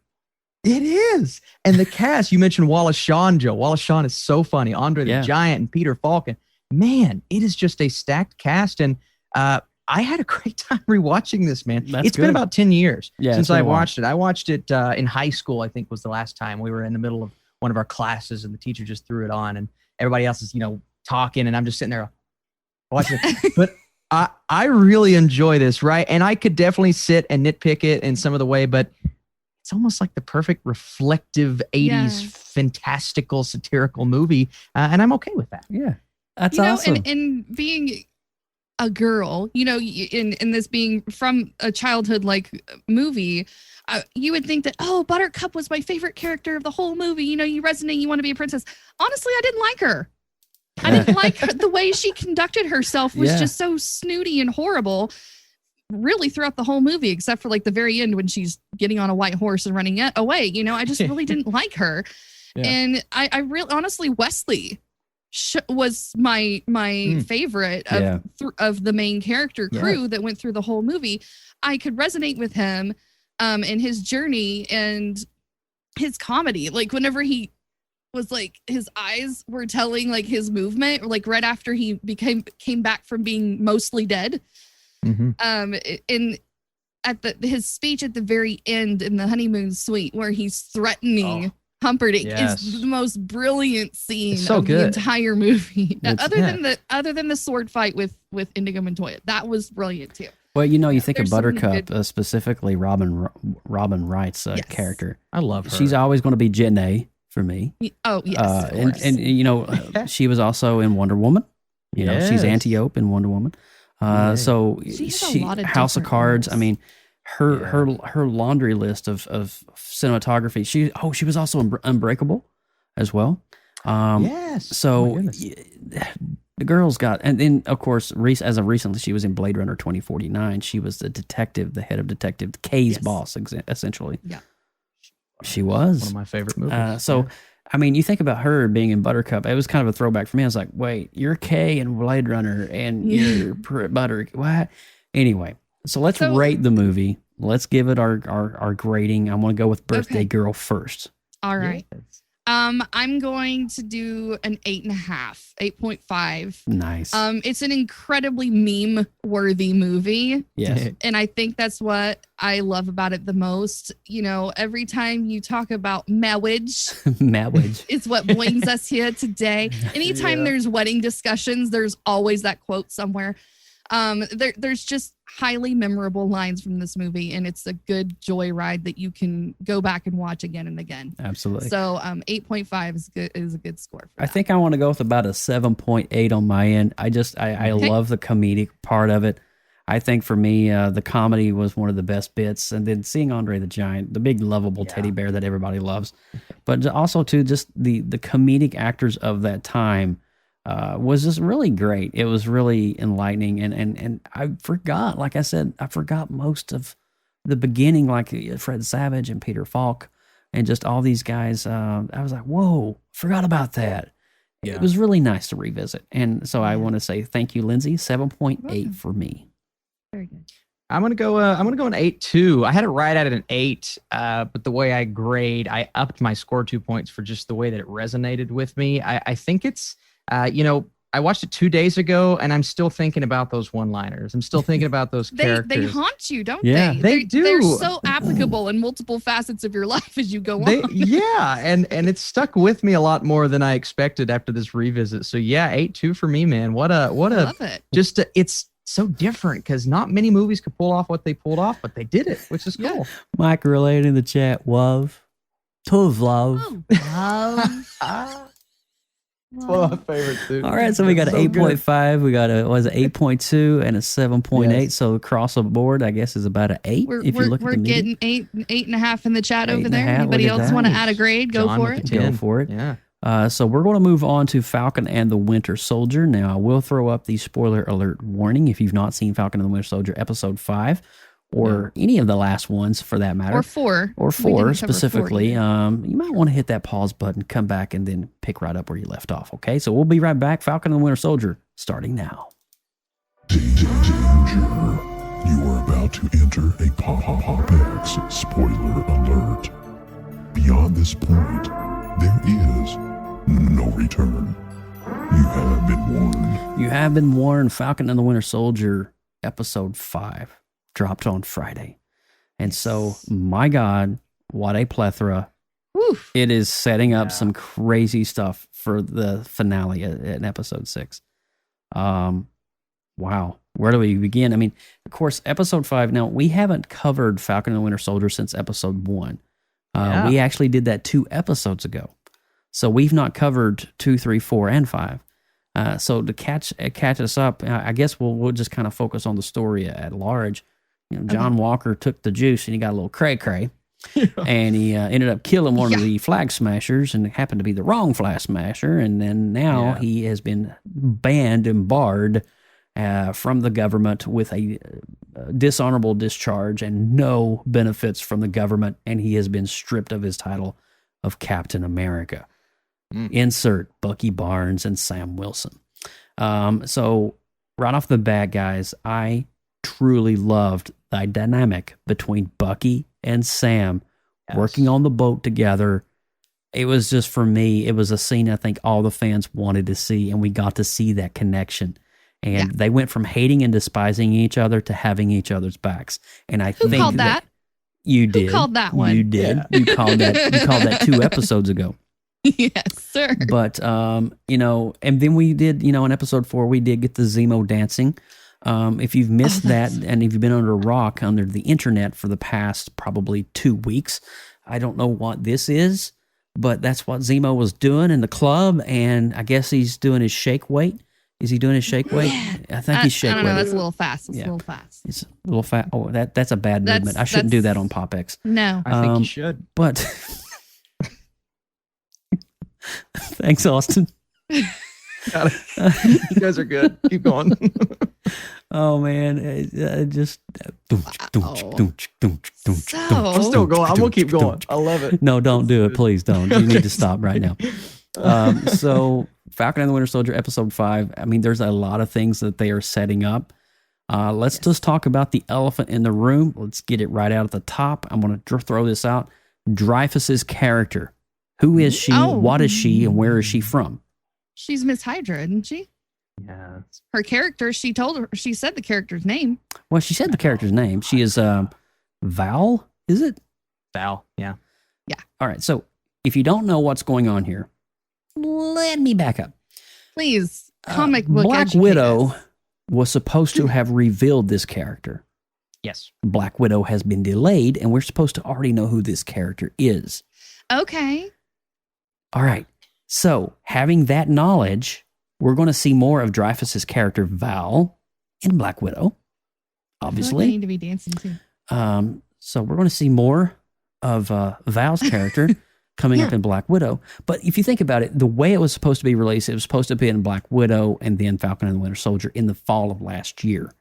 Speaker 9: it is. And the cast, you mentioned Wallace Shawn, Joe. Wallace Shawn is so funny. Andre the Giant and Peter Falcon. Man, it is just a stacked cast. And I had a great time rewatching this, man. It's been about 10 years since I watched it. I watched it in high school, I think was the last time. We were in the middle of one of our classes and the teacher just threw it on and everybody else is, talking and I'm just sitting there watching it. But I really enjoy this, right? And I could definitely sit and nitpick it in some of the way, but it's almost like the perfect reflective 80s fantastical satirical movie. And I'm okay with that.
Speaker 8: Yeah. That's awesome.
Speaker 7: And being a girl, in this being from a childhood like movie, you would think that, Buttercup was my favorite character of the whole movie. You resonate, you want to be a princess. Honestly, I didn't like her. I didn't like her. The way she conducted herself was just so snooty and horrible, really throughout the whole movie, except for like the very end when she's getting on a white horse and running away. I just really didn't like her. Yeah. And I really, honestly, Wesley was my favorite of the main character crew that went through the whole movie. I could resonate with him and his journey and his comedy. Like whenever he was like, his eyes were telling like his movement, like right after he came back from being mostly dead. Mm-hmm. In his speech at the very end in the honeymoon suite where he's threatening Humperdinck is the most brilliant scene of the entire movie. Other than the sword fight with Inigo Montoya, that was brilliant too.
Speaker 8: Well, you think of Buttercup, specifically Robin Wright's character.
Speaker 9: I love her.
Speaker 8: She's always going to be Jenna for me.
Speaker 7: Oh yes,
Speaker 8: and she was also in Wonder Woman. She's Antiope in Wonder Woman. So she House of Cards. I mean, her laundry list of cinematography. She was also in Unbreakable as well. So the girl's got, and then of course, as of recently, she was in Blade Runner 2049. She was the head of detective, K's boss, essentially. Yeah, she was
Speaker 9: one of my favorite movies.
Speaker 8: I mean, you think about her being in Buttercup. It was kind of a throwback for me. I was like, wait, you're Kay in Blade Runner and you're Butter. What? Anyway, so let's rate the movie. Let's give it our grading. I'm going to go with Birthday Girl first.
Speaker 7: All right. Yes. I'm going to do an 8.5, 8.5.
Speaker 8: Nice.
Speaker 7: It's an incredibly meme-worthy movie.
Speaker 8: Yes.
Speaker 7: And I think that's what I love about it the most. Every time you talk about marriage, is what brings us here today. Anytime there's wedding discussions, there's always that quote somewhere. There's just highly memorable lines from this movie, and it's a good joyride that you can go back and watch again and again.
Speaker 8: Absolutely.
Speaker 7: So 8.5 is a good score for that.
Speaker 8: I think I want to go with about a 7.8 on my end. I love the comedic part of it. I think for me, the comedy was one of the best bits, and then seeing Andre the Giant, the big lovable teddy bear that everybody loves, but also too just the comedic actors of that time. Was just really great. It was really enlightening, and I forgot, like I said, most of the beginning, like Fred Savage and Peter Falk, and just all these guys. I was like, whoa, forgot about that. Yeah. It was really nice to revisit, and so I want to say thank you, Lindsay. 7.8 for me.
Speaker 7: Very good.
Speaker 9: I'm gonna go an 8.2. I had it right at an 8, but the way I grade, I upped my score 2 points for just the way that it resonated with me. I think it's. I watched it 2 days ago, and I'm still thinking about those one-liners. I'm still thinking about those characters.
Speaker 7: They haunt you, don't
Speaker 9: they? They do.
Speaker 7: They're so applicable in multiple facets of your life as you go on.
Speaker 9: Yeah, and it's stuck with me a lot more than I expected after this revisit. So yeah, 8.2 for me, man. What a
Speaker 7: love it.
Speaker 9: Just it's so different because not many movies could pull off what they pulled off, but they did it, which is cool.
Speaker 8: Mike related in the chat, love. Tov love.
Speaker 9: It's one of my favorites, dude.
Speaker 8: All right, so we got an 8.5, we got a 8.2 and a 7.8.
Speaker 9: Yes.
Speaker 8: So across the board, I guess is about an 8.
Speaker 7: We're
Speaker 8: the
Speaker 7: getting 8.5 in the chat over
Speaker 8: 8.5,
Speaker 7: there. Anybody
Speaker 8: look at
Speaker 7: else
Speaker 8: that.
Speaker 7: want to add a grade? Go
Speaker 9: John
Speaker 7: for
Speaker 9: with
Speaker 7: it.
Speaker 9: the 10.
Speaker 8: Go for it.
Speaker 9: Yeah.
Speaker 8: So we're going to move on to Falcon and the Winter Soldier. Now, I will throw up the spoiler alert warning if you've not seen Falcon and the Winter Soldier episode 5 or any of the last ones for that matter.
Speaker 7: Or 4.
Speaker 8: Or
Speaker 7: We
Speaker 8: 4
Speaker 7: didn't cover
Speaker 8: specifically.
Speaker 7: 4 yet.
Speaker 8: You might want to hit that pause button, come back, and then pick right up where you left off. Okay, so we'll be right back. Falcon and the Winter Soldier starting now.
Speaker 11: Danger. You are about to enter a PopX spoiler alert. Beyond this point, there is no return. You have been warned.
Speaker 8: You have been warned. Falcon and the Winter Soldier episode 5 dropped on Friday. And so, my God, what a plethora.
Speaker 7: Oof.
Speaker 8: It is setting up some crazy stuff for the finale in episode 6. Wow. Where do we begin? I mean, of course, episode 5. Now, we haven't covered Falcon and the Winter Soldier since episode 1. We actually did that 2 episodes ago. So we've not covered 2, 3, 4, and 5. So to catch us up, I guess we'll just kind of focus on the story at large. You know, John Walker took the juice and he got a little cray-cray. And he ended up killing one of the flag smashers, and it happened to be the wrong flag smasher. And then now he has been banned and barred from the government with a dishonorable discharge and no benefits from the government. And he has been stripped of his title of Captain America. Insert Bucky Barnes and Sam Wilson. So right off the bat, guys, I truly loved the dynamic between Bucky and Sam working on the boat together. It was just, for me, it was a scene I think all the fans wanted to see, and we got to see that connection. And they went from hating and despising each other to having each other's backs. And I think
Speaker 7: called that?
Speaker 8: You did.
Speaker 7: Who called that one?
Speaker 8: You did.
Speaker 9: Yeah.
Speaker 8: You called that 2 episodes ago.
Speaker 7: Yes, sir.
Speaker 8: But, you know, and then we did, you know, in episode 4, we did get the Zemo dancing. If you've missed that, and if you've been under a rock under the internet for the past probably 2 weeks, I don't know what this is, but that's what Zemo was doing in the club, and I guess he's doing his shake weight. Is he doing his shake weight? I think he's shake
Speaker 7: I don't know.
Speaker 8: weight.
Speaker 7: That's a little fast. It's a little fast.
Speaker 8: It's a little fat. Oh, that's a bad
Speaker 7: That's-
Speaker 8: movement. I shouldn't do that on PopX.
Speaker 7: No.
Speaker 9: I think you should.
Speaker 8: But thanks, Austin.
Speaker 9: Got it. You guys are good. Keep going.
Speaker 8: Oh man, just
Speaker 9: I'm still going. I'm gonna keep going. I love it.
Speaker 8: No, don't do it, please don't. You need to stop right now. So Falcon and the Winter Soldier episode 5. I mean, there's a lot of things that they are setting up. Let's just talk about the elephant in the room. Let's get it right out at the top. I'm going to throw this out. Dreyfus's character. Who is she? What is she? And where is she from?
Speaker 7: She's Miss Hydra, isn't she?
Speaker 9: Yeah.
Speaker 7: Her character, she said the character's name.
Speaker 8: Well, she said the character's name. She is Val, is it?
Speaker 9: Val, yeah.
Speaker 7: Yeah.
Speaker 8: All right, so if you don't know what's going on here, let me back up.
Speaker 7: Please, comic book
Speaker 8: Black
Speaker 7: educate
Speaker 8: Widow
Speaker 7: us.
Speaker 8: was supposed to have revealed this character.
Speaker 9: Yes.
Speaker 8: Black Widow has been delayed, and we're supposed to already know who this character is.
Speaker 7: Okay.
Speaker 8: All right. So, having that knowledge, we're going to see more of Dreyfus's character, Val, in Black Widow,
Speaker 7: I
Speaker 8: obviously.
Speaker 7: need to be dancing too.
Speaker 8: So, we're going to see more of Val's character coming up in Black Widow. But if you think about it, the way it was supposed to be released, it was supposed to be in Black Widow and then Falcon and the Winter Soldier in the fall of last year.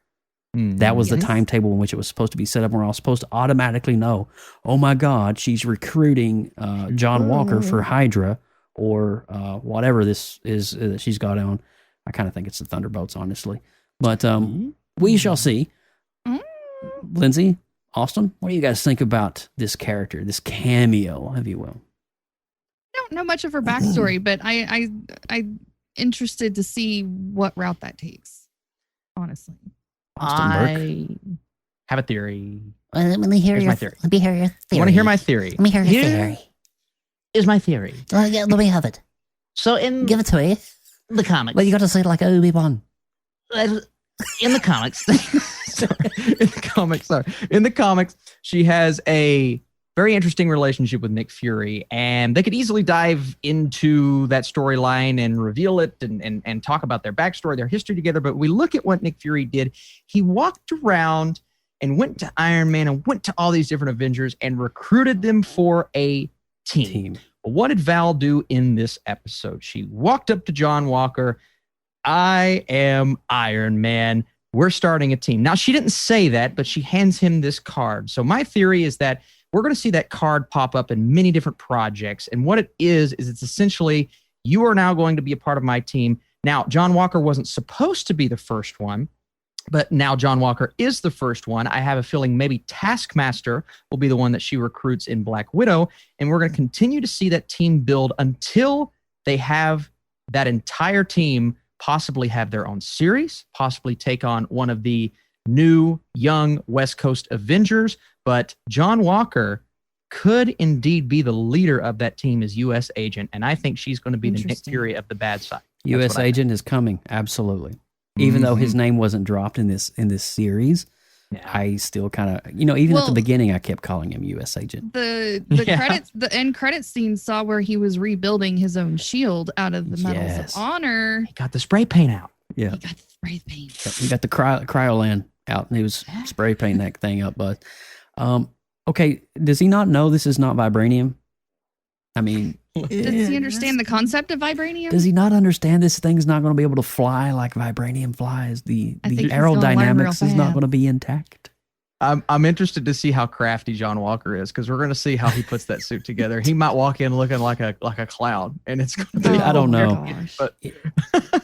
Speaker 8: That was the timetable in which it was supposed to be set up. We're all supposed to automatically know, oh my God, she's recruiting John Walker for Hydra or whatever this is that she's got on. I kind of think it's the Thunderbolts, honestly. But we shall see. Lindsay, Austin, what do you guys think about this character, this cameo, if you will?
Speaker 7: I don't know much of her backstory, but I'm interested to see what route that takes, honestly.
Speaker 9: I have a theory.
Speaker 12: Let me hear
Speaker 9: Here's
Speaker 12: your
Speaker 9: my theory.
Speaker 12: Let me hear your theory.
Speaker 9: You want to hear my theory?
Speaker 12: Let me hear your theory.
Speaker 13: Is my theory.
Speaker 12: Yeah, let me have it.
Speaker 13: So in
Speaker 12: Give it to me.
Speaker 13: the comics,
Speaker 12: Well, you got to say it like Obi-Wan.
Speaker 9: in the comics, in the comics, she has a very interesting relationship with Nick Fury, and they could easily dive into that storyline and reveal it and talk about their backstory, their history together. But we look at what Nick Fury did. He walked around and went to Iron Man and went to all these different Avengers and recruited them for a team. What did Val do in this episode? She walked up to John Walker. I am Iron Man. We're starting a team. Now, she didn't say that, but she hands him this card. So my theory is that we're going to see that card pop up in many different projects. And what it is it's essentially, you are now going to be a part of my team. Now, John Walker wasn't supposed to be the first one, but now John Walker is the first one. I have a feeling maybe Taskmaster will be the one that she recruits in Black Widow. And we're going to continue to see that team build until they have that entire team possibly have their own series, possibly take on one of the new young West Coast Avengers. But John Walker could indeed be the leader of that team as U.S. agent. And I think she's going to be the Nick Fury of the bad side.
Speaker 8: U.S. agent is coming. Absolutely. Even though his name wasn't dropped in this series, I still kind of, even at the beginning, I kept calling him U.S. agent.
Speaker 7: The credits, the end credits scene saw where he was rebuilding his own shield out of the medals of honor.
Speaker 9: He got the spray paint out.
Speaker 8: Yeah.
Speaker 7: He got the spray paint.
Speaker 8: He got the cryolan out, and he was spray painting that thing up. But okay, does he not know this is not vibranium? I mean,
Speaker 7: does he understand the concept of vibranium?
Speaker 8: Does he not understand this thing's not going to be able to fly like vibranium flies? The aerodynamics is not going to be intact.
Speaker 9: I'm interested to see how crafty John Walker is, because we're going to see how he puts that suit together. He might walk in looking like a clown, and it's going to be.
Speaker 8: I don't know,
Speaker 9: but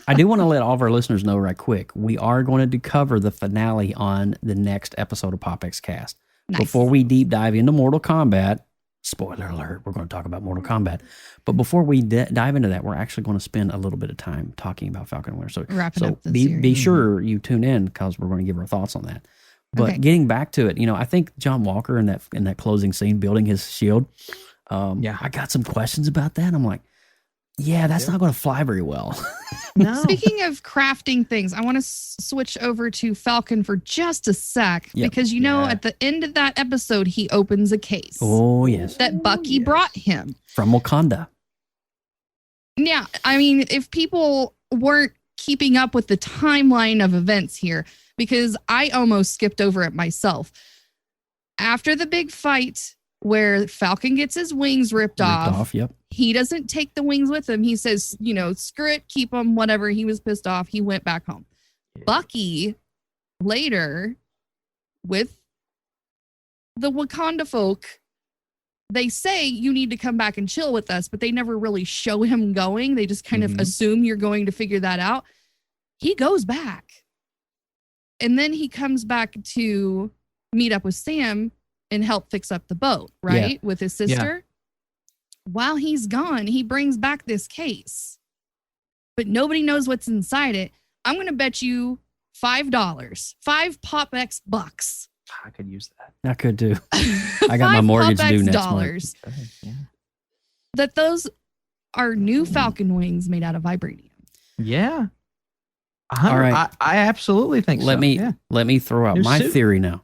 Speaker 8: I do want to let all of our listeners know right quick. We are going to cover the finale on the next episode of PopXcast. Nice. Before we deep dive into Mortal Kombat. Spoiler alert, we're going to talk about Mortal Kombat. But before we dive into that, we're actually going to spend a little bit of time talking about Falcon and Winter Soldier. So be sure you tune in, because we're going to give our thoughts on that. But getting back to it, I think John Walker in that closing scene, building his shield, I got some questions about that. I'm like, that's not going to fly very well.
Speaker 7: No. Speaking of crafting things, I want to switch over to Falcon for just a sec, because at the end of that episode, he opens a case.
Speaker 8: Oh, yes.
Speaker 7: That Bucky brought him.
Speaker 8: From Wakanda.
Speaker 7: Yeah, I mean, if people weren't keeping up with the timeline of events here, because I almost skipped over it myself. After the big fight where Falcon gets his wings ripped off.
Speaker 8: Yep.
Speaker 7: He doesn't take the wings with him. He says, screw it, keep them, whatever. He was pissed off. He went back home. Bucky later with the Wakanda folk, they say you need to come back and chill with us, but they never really show him going. They just kind of assume you're going to figure that out. He goes back. And then he comes back to meet up with Sam and help fix up the boat, right? With his sister. While he's gone, he brings back this case, but nobody knows what's inside it. I'm going to bet you $5, 5 PopX bucks.
Speaker 9: I could use that.
Speaker 8: I could do. I got my mortgage due next month.
Speaker 7: That those are new Falcon wings made out of vibranium.
Speaker 9: Yeah. All right. I absolutely think so.
Speaker 8: Let me throw out my theory now.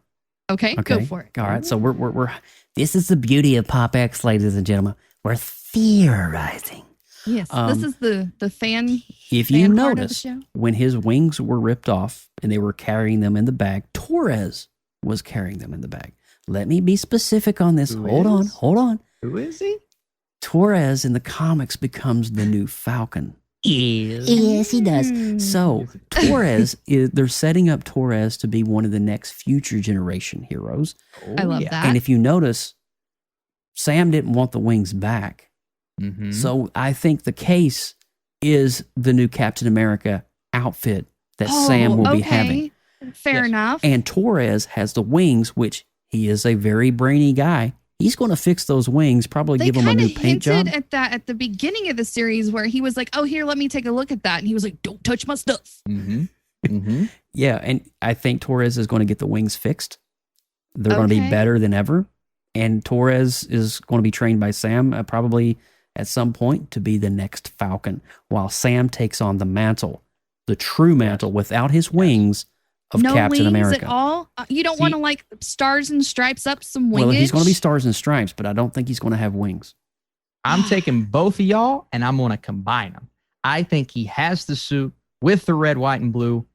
Speaker 7: Okay, go for it.
Speaker 8: All right, so we're this is the beauty of PopX, ladies and gentlemen. We're theorizing.
Speaker 7: Yes, this is the fan.
Speaker 8: If you notice, when his wings were ripped off and they were carrying them in the bag, Torres was carrying them in the bag. Let me be specific on this. Hold on.
Speaker 9: Who is he?
Speaker 8: Torres in the comics becomes the new Falcon.
Speaker 12: Yes, he does.
Speaker 8: So Torres they're setting up Torres to be one of the next future generation heroes.
Speaker 7: I love that.
Speaker 8: And if you notice, Sam didn't want the wings back. So I think the case is the new Captain America outfit that Sam will be having.
Speaker 7: Fair enough.
Speaker 8: And Torres has the wings, which he is a very brainy guy. He's going to fix those wings, probably give him a new paint job.
Speaker 7: They kind of hinted at that at the beginning of the series, where he was like, oh, here, let me take a look at that. And he was like, don't touch my stuff.
Speaker 8: Yeah, and I think Torres is going to get the wings fixed. They're going to be better than ever. And Torres is going to be trained by Sam probably at some point to be the next Falcon, while Sam takes on the mantle, the true mantle without his wings of
Speaker 7: no
Speaker 8: Captain
Speaker 7: wings
Speaker 8: America.
Speaker 7: at all? You don't want to like stars and stripes up some wingage?
Speaker 8: Well, he's going to be stars and stripes, but I don't think he's going to have wings.
Speaker 9: I'm taking both of y'all and I'm going to combine them. I think he has the suit with the red, white, and blue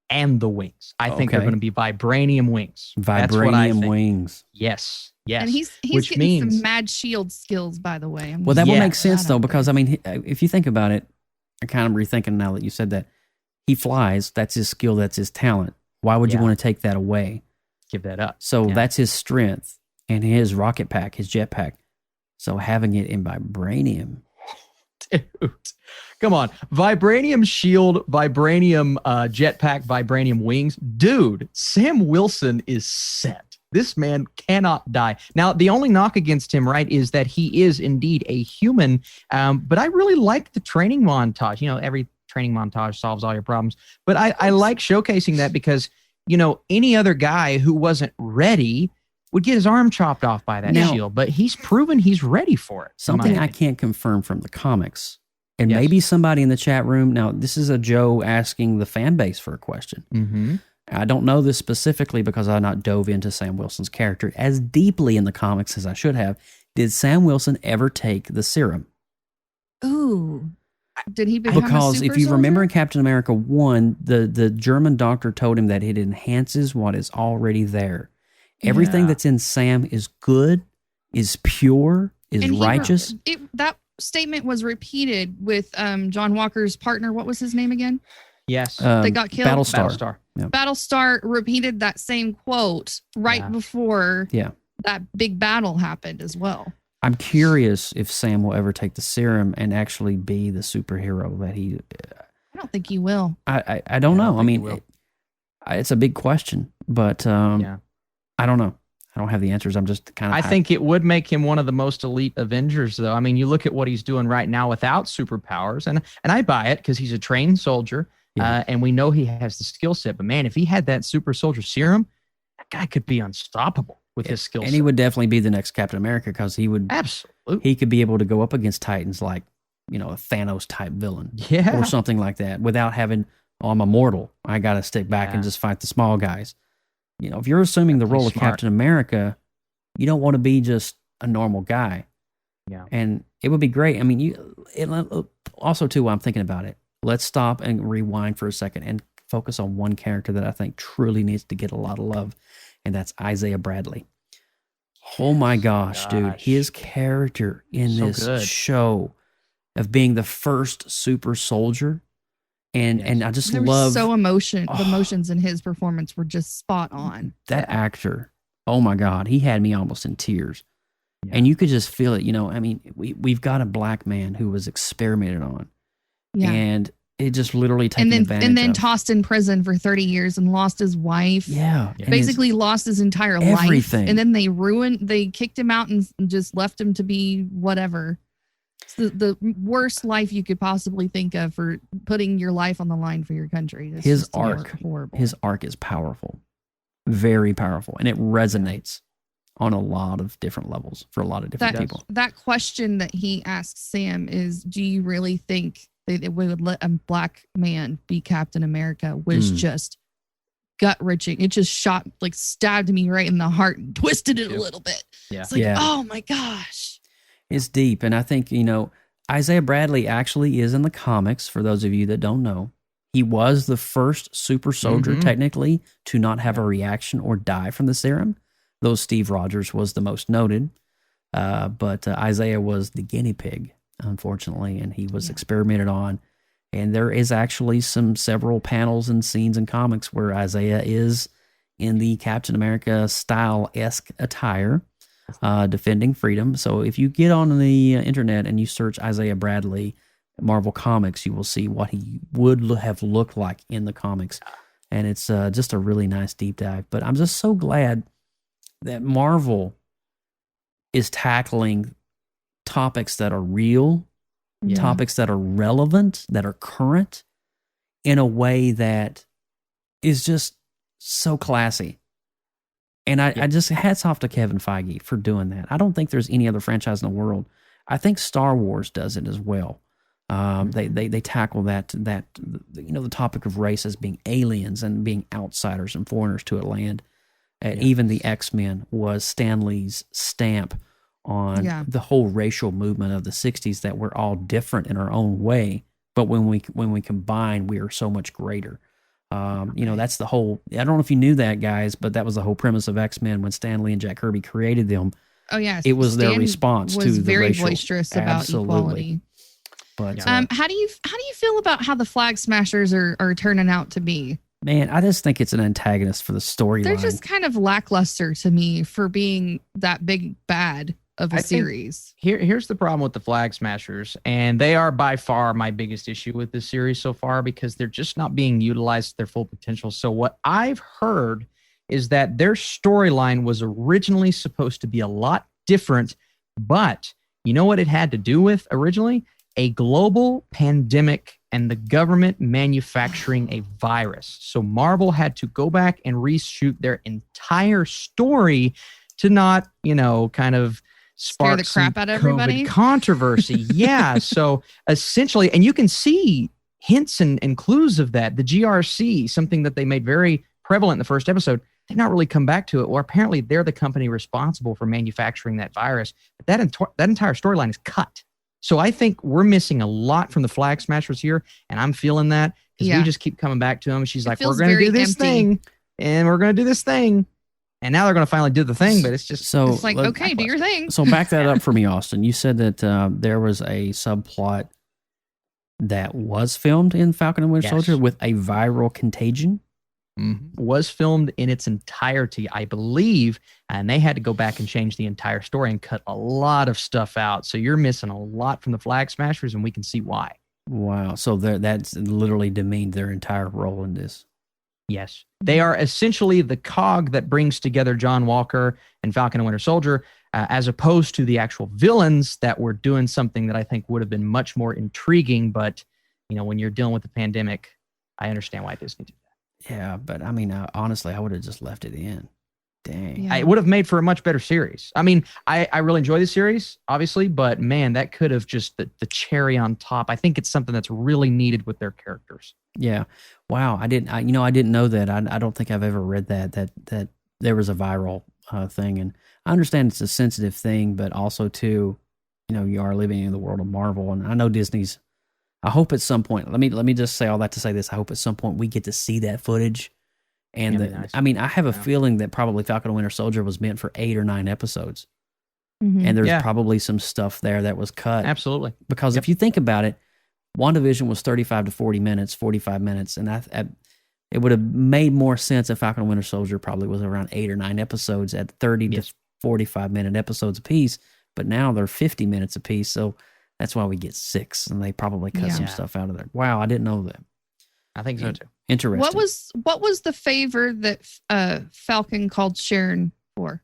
Speaker 9: and the wings. I think they're going to be vibranium wings. That's what I
Speaker 8: Vibranium
Speaker 9: think.
Speaker 8: wings.
Speaker 9: Yes.
Speaker 7: And he's
Speaker 9: Which
Speaker 7: getting
Speaker 9: means,
Speaker 7: some mad shield skills, by the way.
Speaker 8: Well, that will make sense, though, because, I mean, if you think about it, I'm kind of rethinking now that you said that. He flies. That's his skill. That's his talent. Why would you want to take that away?
Speaker 9: Give that up.
Speaker 8: So that's his strength and his rocket pack, his jet pack. So having it in vibranium.
Speaker 9: Dude, come on. Vibranium shield, vibranium jetpack, vibranium wings. Dude, Sam Wilson is set. This man cannot die. Now, the only knock against him, right, is that he is indeed a human. But I really like the training montage. You know, every training montage solves all your problems. But I like showcasing that because, you know, any other guy who wasn't ready would get his arm chopped off by that shield. But he's proven he's ready for it.
Speaker 8: Something I can't confirm from the comics. And maybe somebody in the chat room. Now, this is a Joe asking the fan base for a question.
Speaker 9: Mm-hmm.
Speaker 8: I don't know this specifically because I not dove into Sam Wilson's character as deeply in the comics as I should have. Did Sam Wilson ever take the serum?
Speaker 7: Ooh. Did he become
Speaker 8: Because
Speaker 7: a super
Speaker 8: if you
Speaker 7: soldier?
Speaker 8: remember in Captain America 1, the German doctor told him that it enhances what is already there. Everything that's in Sam is good, is pure, is
Speaker 7: And
Speaker 8: righteous.
Speaker 7: That statement was repeated with John Walker's partner. What was his name again?
Speaker 9: Yes.
Speaker 7: They got killed.
Speaker 8: Battlestar. Yep.
Speaker 7: Battlestar repeated that same quote right before that big battle happened as well.
Speaker 8: I'm curious if Sam will ever take the serum and actually be the superhero that he...
Speaker 7: I don't think he will.
Speaker 8: I don't know. I mean, it's a big question, but I don't know. I don't have the answers. I'm just kind of...
Speaker 9: I think it would make him one of the most elite Avengers, though. I mean, you look at what he's doing right now without superpowers, and I buy it because he's a trained soldier, and we know he has the skill set. But man, if he had that super soldier serum, that guy could be unstoppable with his skill set.
Speaker 8: And he would definitely be the next Captain America because he would...
Speaker 9: Absolutely.
Speaker 8: He could be able to go up against Titans like, you know, a Thanos-type villain.
Speaker 9: Yeah.
Speaker 8: Or something like that without having, oh, I'm immortal. I got to stick back and just fight the small guys. You know, if you're assuming the role of Captain America, you don't want to be just a normal guy.
Speaker 9: Yeah.
Speaker 8: And it would be great. I mean, also, too, while I'm thinking about it, let's stop and rewind for a second and focus on one character that I think truly needs to get a lot of love, and that's Isaiah Bradley. Oh my gosh, dude. His character in this show of being the first super soldier. And I just love...
Speaker 7: The emotions in his performance were just spot on.
Speaker 8: That actor, oh my God, he had me almost in tears. Yeah. And you could just feel it, you know, I mean, we've got a black man who was experimented on. Yeah. And it just literally taken advantage of.
Speaker 7: And then tossed in prison for 30 years and lost his wife.
Speaker 8: Yeah.
Speaker 7: Basically lost his entire life. And then they kicked him out and just left him to be whatever. It's the worst life you could possibly think of for putting your life on the line for your country. It's
Speaker 8: his arc is powerful. Very powerful. And it resonates on a lot of different levels for a lot of different people.
Speaker 7: That question that he asked Sam is, do you really think that we would let a black man be Captain America, was just gut-wrenching. It just stabbed me right in the heart and twisted it a little bit. Yeah. It's like, oh my gosh.
Speaker 8: It's deep. And I think, you know, Isaiah Bradley actually is in the comics, for those of you that don't know. He was the first super soldier, technically, to not have a reaction or die from the serum, though Steve Rogers was the most noted. But Isaiah was the guinea pig, unfortunately, and he was experimented on. And there is actually several panels and scenes in comics where Isaiah is in the Captain America style-esque attire, defending freedom. So if you get on the internet and you search Isaiah Bradley Marvel Comics, you will see what he would have looked like in the comics. And it's just a really nice deep dive. But I'm just so glad that Marvel is tackling topics that are real, topics that are relevant, that are current, in a way that is just so classy. And I just hats off to Kevin Feige for doing that. I don't think there's any other franchise in the world. I think Star Wars does it as well. They tackle that the topic of race as being aliens and being outsiders and foreigners to a land. Even the X-Men was Stan Lee's stamp on the whole racial movement of the 60s, that we're all different in our own way, but when we combine, we are so much greater. That's the whole, I don't know if you knew that, guys, but that was the whole premise of X-Men when Stan Lee and Jack Kirby created them.
Speaker 7: Oh yeah,
Speaker 8: it was their response to the
Speaker 7: very
Speaker 8: racial,
Speaker 7: boisterous about equality.
Speaker 8: But
Speaker 7: how do you feel about how the Flag Smashers are turning out to be?
Speaker 8: Man, I just think it's an antagonist for the storyline.
Speaker 7: They're just kind of lackluster to me for being that big bad of a series.
Speaker 9: Here's the problem with the Flag Smashers, and they are by far my biggest issue with this series so far, because they're just not being utilized to their full potential. So what I've heard is that their storyline was originally supposed to be a lot different, but you know what it had to do with originally? A global pandemic and the government manufacturing a virus. So Marvel had to go back and reshoot their entire story to not, kind of spark
Speaker 7: the crap out of everybody.
Speaker 9: COVID controversy. Yeah. So essentially, and you can see hints and clues of that. The GRC, something that they made very prevalent in the first episode, they've not really come back to it. Or apparently they're the company responsible for manufacturing that virus. But that entire storyline is cut. So I think we're missing a lot from the Flag Smashers here, and I'm feeling that because we just keep coming back to them. She's like, we're going to do this thing, and we're going to do this thing. And now they're going to finally do the thing, but it's just...
Speaker 7: So it's like, okay, do your thing.
Speaker 8: So back that up for me, Austin. You said that there was a subplot that was filmed in Falcon and Winter Soldier with a viral contagion?
Speaker 9: Was filmed in its entirety, I believe, and they had to go back and change the entire story and cut a lot of stuff out. So you're missing a lot from the Flag Smashers, and we can see why.
Speaker 8: Wow. So that's literally demeaned their entire role in this.
Speaker 9: Yes. They are essentially the cog that brings together John Walker and Falcon and Winter Soldier, as opposed to the actual villains that were doing something that I think would have been much more intriguing. But, when you're dealing with the pandemic, I understand why Disney did that.
Speaker 8: Yeah, but I mean, honestly, I would have just left it in. Dang.
Speaker 9: Yeah. It would have made for a much better series. I mean, I really enjoy the series, obviously, but man, that could have just the cherry on top. I think it's something that's really needed with their characters.
Speaker 8: Yeah. Wow. I didn't know that. I don't think I've ever read that there was a viral thing. And I understand it's a sensitive thing, but also too, you are living in the world of Marvel, and I know Disney's. I hope at some point, let me just say all that to say this. I hope at some point we get to see that footage. And nice. I mean, I have a feeling that probably Falcon and Winter Soldier was meant for 8 or 9 episodes. Mm-hmm. And there's probably some stuff there that was cut.
Speaker 9: Absolutely.
Speaker 8: Because if you think about it, WandaVision was 35 to 40 minutes, 45 minutes. And it would have made more sense if Falcon and Winter Soldier probably was around 8 or 9 episodes at 30 to 45 minute episodes apiece. But now they're 50 minutes apiece. So that's why we get 6, and they probably cut some stuff out of there. Wow, I didn't know that.
Speaker 9: I think so too.
Speaker 8: Interesting.
Speaker 7: What was the favor that Falcon called Sharon for?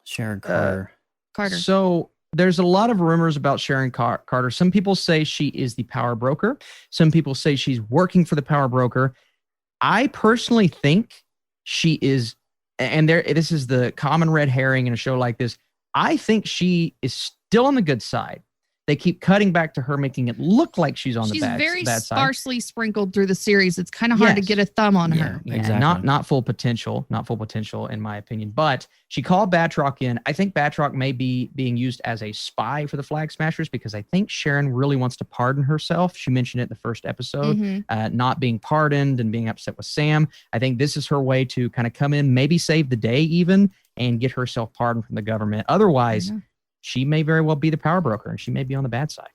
Speaker 8: Sharon Carter.
Speaker 7: Carter.
Speaker 9: So there's a lot of rumors about Sharon Carter. Some people say she is the power broker. Some people say she's working for the power broker. I personally think she is, and this is the common red herring in a show like this. I think she is still on the good side. They keep cutting back to her, making it look like she's on the bad side. She's very
Speaker 7: sparsely sprinkled through the series. It's kind of hard to get a thumb on her.
Speaker 9: Yeah, exactly. Not full potential, in my opinion. But she called Batroc in. I think Batroc may be being used as a spy for the Flag Smashers, because I think Sharon really wants to pardon herself. She mentioned it in the first episode, not being pardoned and being upset with Sam. I think this is her way to kind of come in, maybe save the day even, and get herself pardoned from the government. Otherwise, she may very well be the power broker, and she may be on the bad side.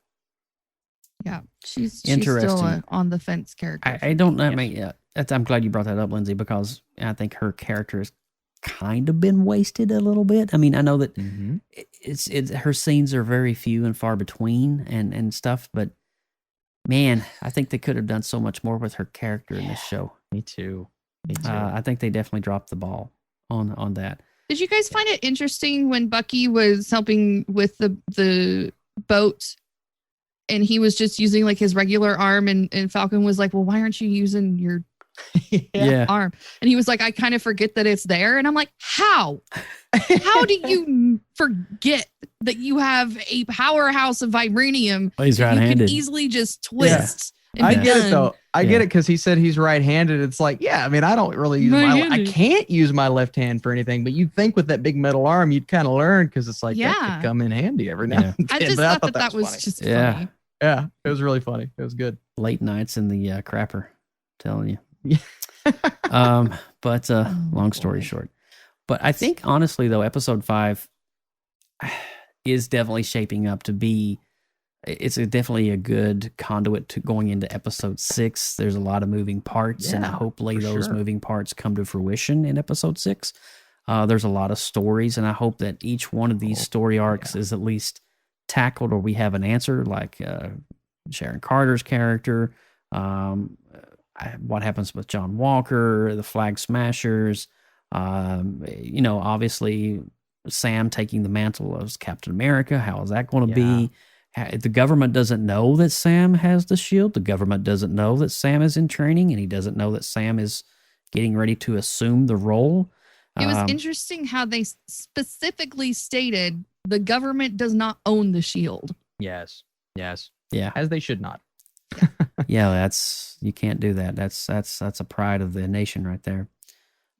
Speaker 7: Yeah, she's still on the fence character.
Speaker 8: I don't know. I'm glad you brought that up, Lindsay, because I think her character has kind of been wasted a little bit. I mean, I know that her scenes are very few and far between and stuff, but man, I think they could have done so much more with her character in this show.
Speaker 9: Me too.
Speaker 8: I think they definitely dropped the ball on that.
Speaker 7: Did you guys find it interesting when Bucky was helping with the boat, and he was just using like his regular arm, and Falcon was like, well, why aren't you using your arm? And he was like, I kind of forget that it's there. And I'm like, how? How do you forget that you have a powerhouse of vibranium?
Speaker 8: Oh, he's
Speaker 7: that you
Speaker 8: right-handed.
Speaker 7: can easily just twist. And
Speaker 9: I
Speaker 7: be
Speaker 9: get it
Speaker 7: done?
Speaker 9: though. I get it because he said he's right-handed. It's like, yeah, I mean, I don't really use I can't use my left hand for anything. But you'd think with that big metal arm, you'd kind of learn because it's like that could come in handy every now and then.
Speaker 7: I just thought that was
Speaker 9: funny.
Speaker 7: just funny.
Speaker 9: Yeah, it was really funny. It was good.
Speaker 8: Late nights in the crapper, telling you.
Speaker 9: Yeah.
Speaker 8: But long story short. But I think honestly though, episode 5 is definitely shaping up to be. It's definitely a good conduit to going into episode 6. There's a lot of moving parts, and hopefully those moving parts come to fruition in episode 6. There's a lot of stories, and I hope that each one of these story arcs is at least tackled, or we have an answer, like Sharon Carter's character, what happens with John Walker, the Flag Smashers, obviously Sam taking the mantle as Captain America. How is that going to be? The government doesn't know that Sam has the shield. The government doesn't know that Sam is in training, and he doesn't know that Sam is getting ready to assume the role.
Speaker 7: It was interesting how they specifically stated the government does not own the shield.
Speaker 9: Yes.
Speaker 8: Yeah.
Speaker 9: As they should not.
Speaker 8: Yeah, you can't do that. That's a pride of the nation right there.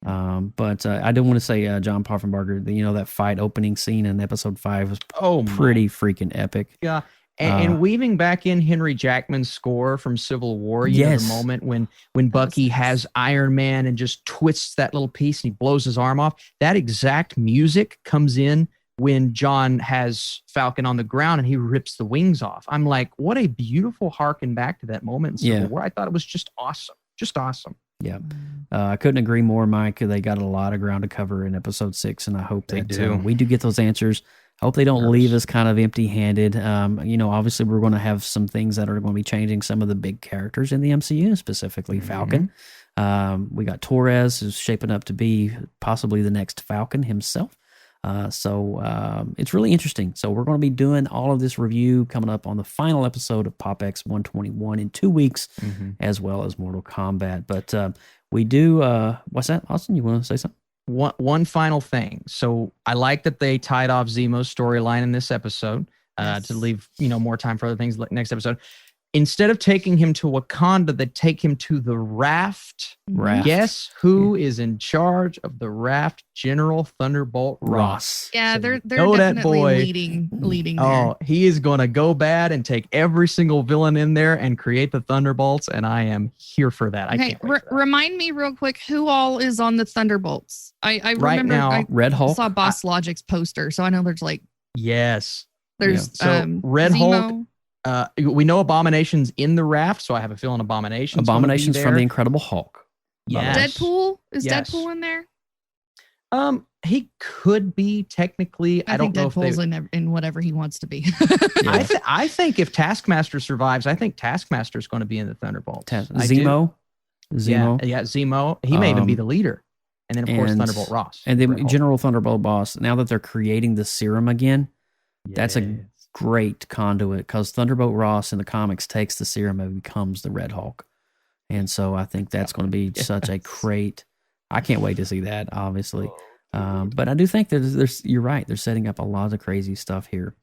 Speaker 8: But I do want to say, John Poffenbarger, that fight opening scene in episode 5 was pretty freaking epic.
Speaker 9: Yeah. And weaving back in Henry Jackman's score from Civil War, you know, the moment when Bucky has Iron Man and just twists that little piece and he blows his arm off, that exact music comes in when John has Falcon on the ground and he rips the wings off. I'm like, what a beautiful harken back to that moment in Civil War. I thought it was just awesome. Just awesome.
Speaker 8: Yeah. I couldn't agree more, Mike. They got a lot of ground to cover in episode 6, and I hope that we do get those answers. I hope they don't leave us kind of empty-handed. Obviously we're going to have some things that are going to be changing some of the big characters in the MCU, specifically Falcon. We got Torres, who's shaping up to be possibly the next Falcon himself. So it's really interesting. So we're going to be doing all of this review coming up on the final episode of PopX 121 in 2 weeks, as well as Mortal Kombat. But we do, what's that, Austin? You want to say something?
Speaker 9: One final thing. So I like that they tied off Zemo's storyline in this episode to leave more time for other things next episode. Instead of taking him to Wakanda, they take him to the raft. Guess who is in charge of the raft? General Thunderbolt Ross.
Speaker 7: Yeah, they're definitely leading there.
Speaker 9: Oh, he is going to go bad and take every single villain in there and create the Thunderbolts, and I am here for that.
Speaker 7: Okay, remind me real quick who all is on the Thunderbolts. I remember
Speaker 9: now,
Speaker 8: Red Hulk.
Speaker 7: I saw Boss Logic's poster, so I know there's
Speaker 9: there's Red
Speaker 7: Zemo.
Speaker 9: Hulk. We know Abomination's in the raft, so I have a feeling Abomination's
Speaker 8: from the Incredible Hulk.
Speaker 9: Yeah.
Speaker 7: Deadpool? Is Deadpool in there?
Speaker 9: He could be technically. I don't know
Speaker 7: Deadpool's
Speaker 9: if
Speaker 7: in whatever he wants to be.
Speaker 9: I think if Taskmaster survives, I think Taskmaster's going to be in the Thunderbolts.
Speaker 8: Zemo.
Speaker 9: Yeah, Zemo. He may even be the leader. And then, of course, Thunderbolt Ross.
Speaker 8: And then General Thunderbolt Ross, now that they're creating the serum again, that's a great conduit, because Thunderbolt Ross in the comics takes the serum and becomes the Red Hulk. And so I think that's going to be such a great... I can't wait to see that, obviously. But I do think that you're right. They're setting up a lot of crazy stuff here.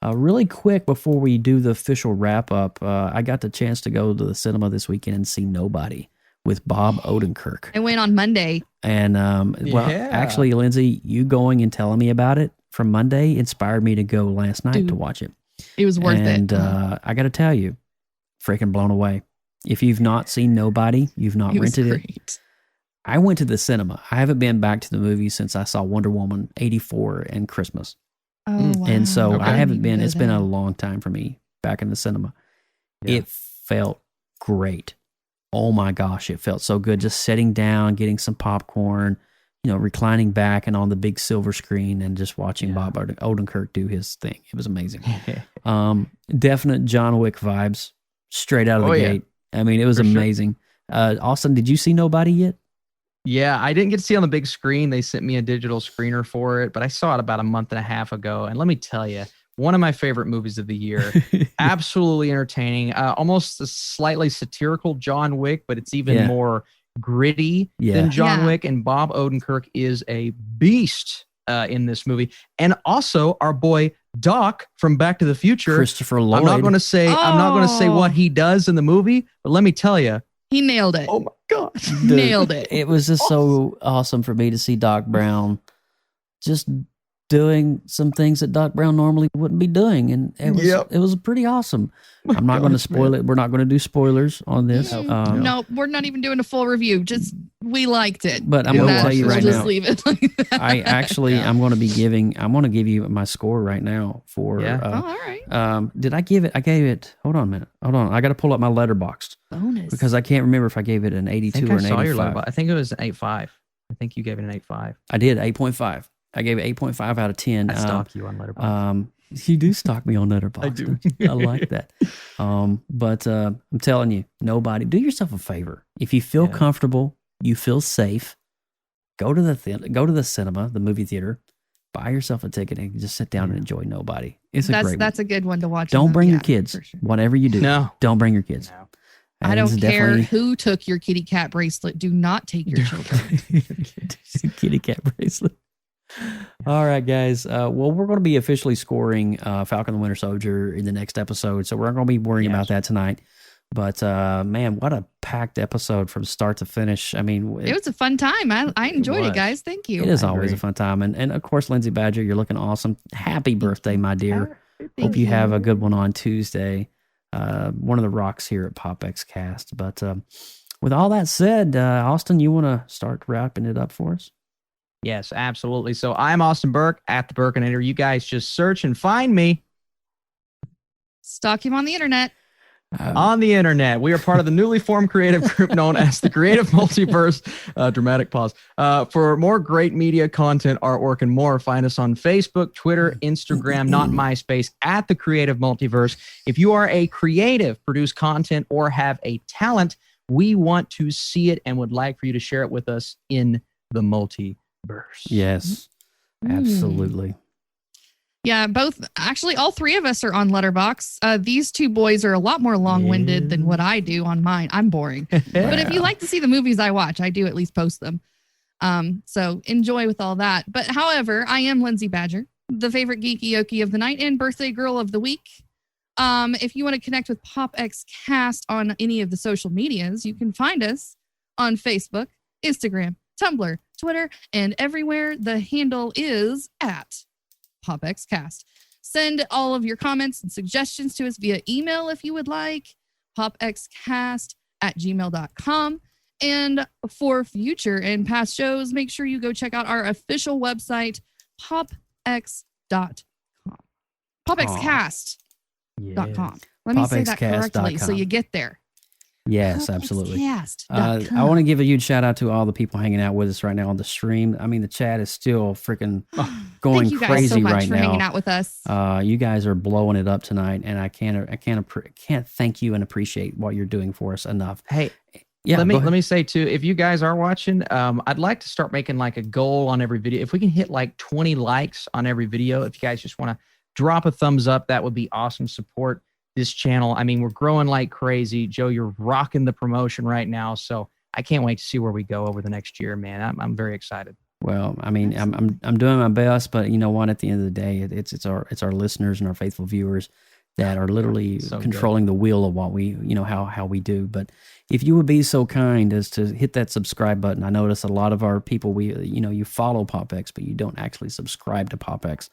Speaker 8: Really quick, before we do the official wrap-up, I got the chance to go to the cinema this weekend and see Nobody with Bob Odenkirk.
Speaker 7: I went on Monday.
Speaker 8: And, actually, Lindsay, you going and telling me about it from Monday inspired me to go last night to watch it.
Speaker 7: It was worth it.
Speaker 8: And I got to tell you, freaking blown away. If you've not seen Nobody, you've not rented it. I went to the cinema. I haven't been back to the movie since I saw Wonder Woman 84 and Christmas.
Speaker 7: Oh, wow.
Speaker 8: And so I haven't been, it's been a long time for me back in the cinema. Yeah. It felt great. Oh my gosh, it felt so good. Just sitting down, getting some popcorn, reclining back and on the big silver screen and just watching Bob Odenkirk do his thing. It was amazing. Definite John Wick vibes straight out of the gate. I mean, it was amazing. Austin, did you see Nobody yet?
Speaker 9: Yeah, I didn't get to see it on the big screen. They sent me a digital screener for it, but I saw it about a month and a half ago. And let me tell you, one of my favorite movies of the year. Absolutely entertaining. Almost a slightly satirical John Wick, but it's even more gritty than John Wick. And Bob Odenkirk is a beast in this movie, and also our boy Doc from Back to the Future,
Speaker 8: Christopher Lloyd.
Speaker 9: I'm not going to say what he does in the movie, but let me tell you,
Speaker 7: he nailed it.
Speaker 9: Oh my god,
Speaker 7: nailed it!
Speaker 8: It was just so awesome for me to see Doc Brown just doing some things that Doc Brown normally wouldn't be doing, and it was pretty awesome. I'm not going to spoil it. We're not going to do spoilers on this.
Speaker 7: No, we're not even doing a full review. Just we liked it.
Speaker 8: But I'm going to tell you right now.
Speaker 7: Just leave it like that.
Speaker 8: I'm going to give you my score right now for.
Speaker 7: All right.
Speaker 8: Did I give it? I gave it. Hold on a minute. Hold on. I got to pull up my Letterboxd
Speaker 7: bonus
Speaker 8: because I can't remember if I gave it an 82 or an 85.
Speaker 9: I think it was an 8.5. I think you gave it an 8.5.
Speaker 8: I did 8.5. I gave it 8.5 out of 10.
Speaker 9: I stalk you on Letterboxd.
Speaker 8: You do stalk me on Letterboxd.
Speaker 9: I do.
Speaker 8: I like that. But I'm telling you, nobody, do yourself a favor. If you feel comfortable, you feel safe, go to the cinema, the movie theater, buy yourself a ticket and just sit down and enjoy Nobody. That's
Speaker 7: a good one to watch.
Speaker 8: Don't bring your kids. Sure. Whatever you do, don't bring your kids.
Speaker 7: No. I don't care who took your kitty cat bracelet. Do not take your children.
Speaker 8: Kitty cat bracelet. All right, guys. Well, we're going to be officially scoring Falcon and the Winter Soldier in the next episode, so we're not going to be worrying about that tonight. But man, what a packed episode from start to finish. I mean,
Speaker 7: it was a fun time. I enjoyed it, guys. Thank you.
Speaker 8: It is always a fun time, and of course, Lindsay Badger, you're looking awesome. Happy birthday, my dear. Hope you have a good one on Tuesday. One of the rocks here at PopXcast. But with all that said, Austin, you want to start wrapping it up for us?
Speaker 9: Yes, absolutely. So I'm Austin Burke at the Burkinator. You guys just search and find me.
Speaker 7: Stalk him on the internet.
Speaker 9: On the internet. We are part of the newly formed creative group known as the Creative Multiverse. Dramatic pause. For more great media content, artwork, and more, find us on Facebook, Twitter, Instagram, not MySpace, at the Creative Multiverse. If you are a creative, produce content, or have a talent, we want to see it and would like for you to share it with us in the multiverse.
Speaker 8: Yes, absolutely.
Speaker 7: Yeah, all three of us are on Letterboxd. These two boys are a lot more long-winded than what I do on mine. I'm boring. But if you like to see the movies I watch, I do at least post them. So enjoy with all that. But however, I am Lindsay Badger, the favorite geeky yoki of the night and birthday girl of the week. If you want to connect with PopXcast on any of the social medias, you can find us on Facebook, Instagram, Tumblr, Twitter, and everywhere. The handle is at PopXcast. Send all of your comments and suggestions to us via email if you would like, popxcast@gmail.com. And for future and past shows, make sure you go check out our official website, popx.com. popxcast.com. Let me say that correctly so you get there.
Speaker 8: Yes, absolutely. I want to give a huge shout out to all the people hanging out with us right now on the stream. I mean, the chat is still freaking going
Speaker 7: Thank you guys
Speaker 8: crazy
Speaker 7: so much
Speaker 8: right
Speaker 7: for
Speaker 8: now.
Speaker 7: hanging out with us.
Speaker 8: You guys are blowing it up tonight, and I can't thank you and appreciate what you're doing for us enough.
Speaker 9: Hey,
Speaker 8: yeah.
Speaker 9: Let me say too, if you guys are watching, I'd like to start making like a goal on every video. If we can hit like 20 likes on every video, if you guys just want to drop a thumbs up, that would be awesome. Support this channel. I mean, we're growing like crazy. Joe, you're rocking the promotion right now, so I can't wait to see where we go over the next year, man. I'm very excited.
Speaker 8: Well, I mean, I'm doing my best, but you know what? At the end of the day, it's our listeners and our faithful viewers that are literally controlling the wheel of what we, how we do. But if you would be so kind as to hit that subscribe button, I notice a lot of our people, you follow PopX, but you don't actually subscribe to PopX.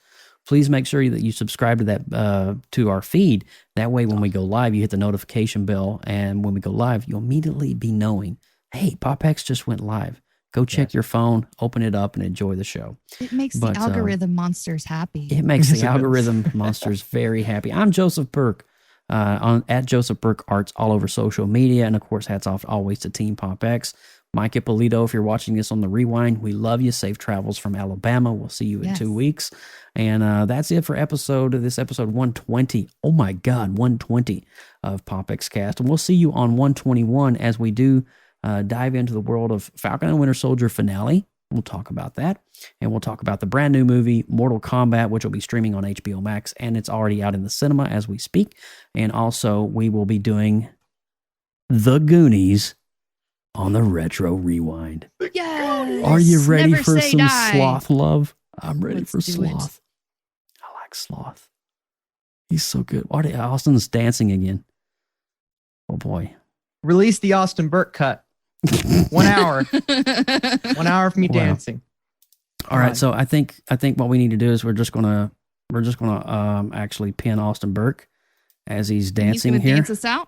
Speaker 8: Please make sure that you subscribe to that to our feed. That way, when we go live, you hit the notification bell, and when we go live, you'll immediately be knowing, hey, PopX just went live. Go check your phone, open it up, and enjoy the show.
Speaker 7: It makes the algorithm monsters happy.
Speaker 8: It makes the algorithm monsters very happy. I'm Joseph Burke, at Joseph Burke Arts all over social media, and of course, hats off always to Team PopX. Mike Ippolito, if you're watching this on the rewind, we love you. Safe travels from Alabama. We'll see you in 2 weeks. And that's it for episode 120. Oh my God, 120 of PopXcast. And we'll see you on 121 as we do dive into the world of Falcon and Winter Soldier finale. We'll talk about that. And we'll talk about the brand new movie, Mortal Kombat, which will be streaming on HBO Max. And it's already out in the cinema as we speak. And also, we will be doing The Goonies on the Retro Rewind.
Speaker 7: Yes.
Speaker 8: Are you ready
Speaker 7: Never
Speaker 8: for
Speaker 7: say
Speaker 8: some
Speaker 7: die.
Speaker 8: sloth love? I'm ready
Speaker 7: Let's
Speaker 8: for
Speaker 7: do it.
Speaker 8: Sloth. I like Sloth. He's so good. Austin's dancing again. Oh boy.
Speaker 9: Release the Austin Burke cut. 1 hour. 1 hour from me
Speaker 8: Wow.
Speaker 9: dancing.
Speaker 8: All right, so I think what we need to do is we're just gonna actually pin Austin Burke as he's dancing
Speaker 7: He's
Speaker 8: here.
Speaker 7: gonna dance us out.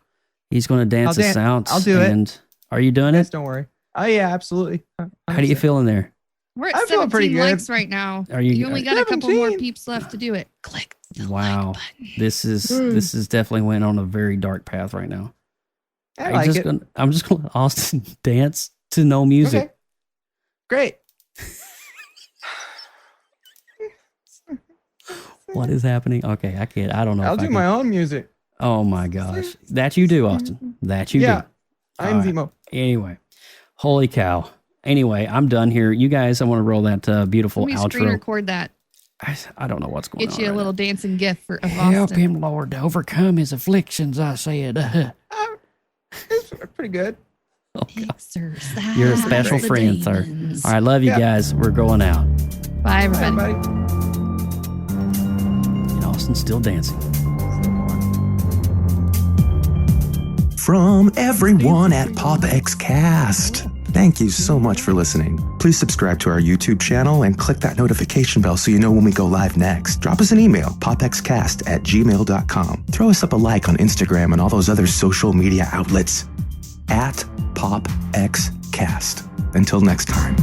Speaker 8: He's going to dance us out.
Speaker 9: I'll do it.
Speaker 8: And are you doing
Speaker 9: Yes,
Speaker 8: it?
Speaker 9: don't worry. Oh yeah, absolutely.
Speaker 8: How do you feel in there?
Speaker 7: We're at
Speaker 9: I'm feeling
Speaker 7: 17
Speaker 9: pretty good.
Speaker 7: likes right now.
Speaker 8: Are you-
Speaker 7: only got a couple more
Speaker 9: 17?
Speaker 7: peeps left to do it. Click the
Speaker 8: Wow,
Speaker 7: like button.
Speaker 8: this is definitely went on a very dark path right now.
Speaker 9: I like it.
Speaker 8: I'm just gonna let Austin dance to no music.
Speaker 9: Okay. Great.
Speaker 8: What is happening? Okay, I can't. I don't know.
Speaker 9: I'll
Speaker 8: if I
Speaker 9: do
Speaker 8: can-
Speaker 9: my own music.
Speaker 8: Oh my gosh, that you do, Austin. That you
Speaker 9: Yeah,
Speaker 8: do.
Speaker 9: I'm
Speaker 8: All right.
Speaker 9: Zemo.
Speaker 8: Anyway, holy cow. Anyway, I'm done here. You guys, I want to roll that beautiful
Speaker 7: Let me screen
Speaker 8: outro.
Speaker 7: record that.
Speaker 8: I don't know what's going
Speaker 7: Get
Speaker 8: on.
Speaker 7: you a
Speaker 8: right
Speaker 7: little dancing gift of
Speaker 8: Help
Speaker 7: Austin.
Speaker 8: him, Lord, to overcome his afflictions, I said.
Speaker 9: It's pretty good.
Speaker 7: Exercise
Speaker 8: You're a special
Speaker 7: the
Speaker 8: friend, sir.
Speaker 7: demons.
Speaker 8: All right, love you
Speaker 9: Yeah.
Speaker 8: guys. We're going out.
Speaker 7: Bye, everybody.
Speaker 8: And Austin's still dancing.
Speaker 1: From everyone at PopXcast, thank you so much for listening. Please subscribe to our YouTube channel and click that notification bell so you know when we go live next. Drop us an email, popxcast@gmail.com. Throw us up a like on Instagram and all those other social media outlets at PopXcast. Until next time.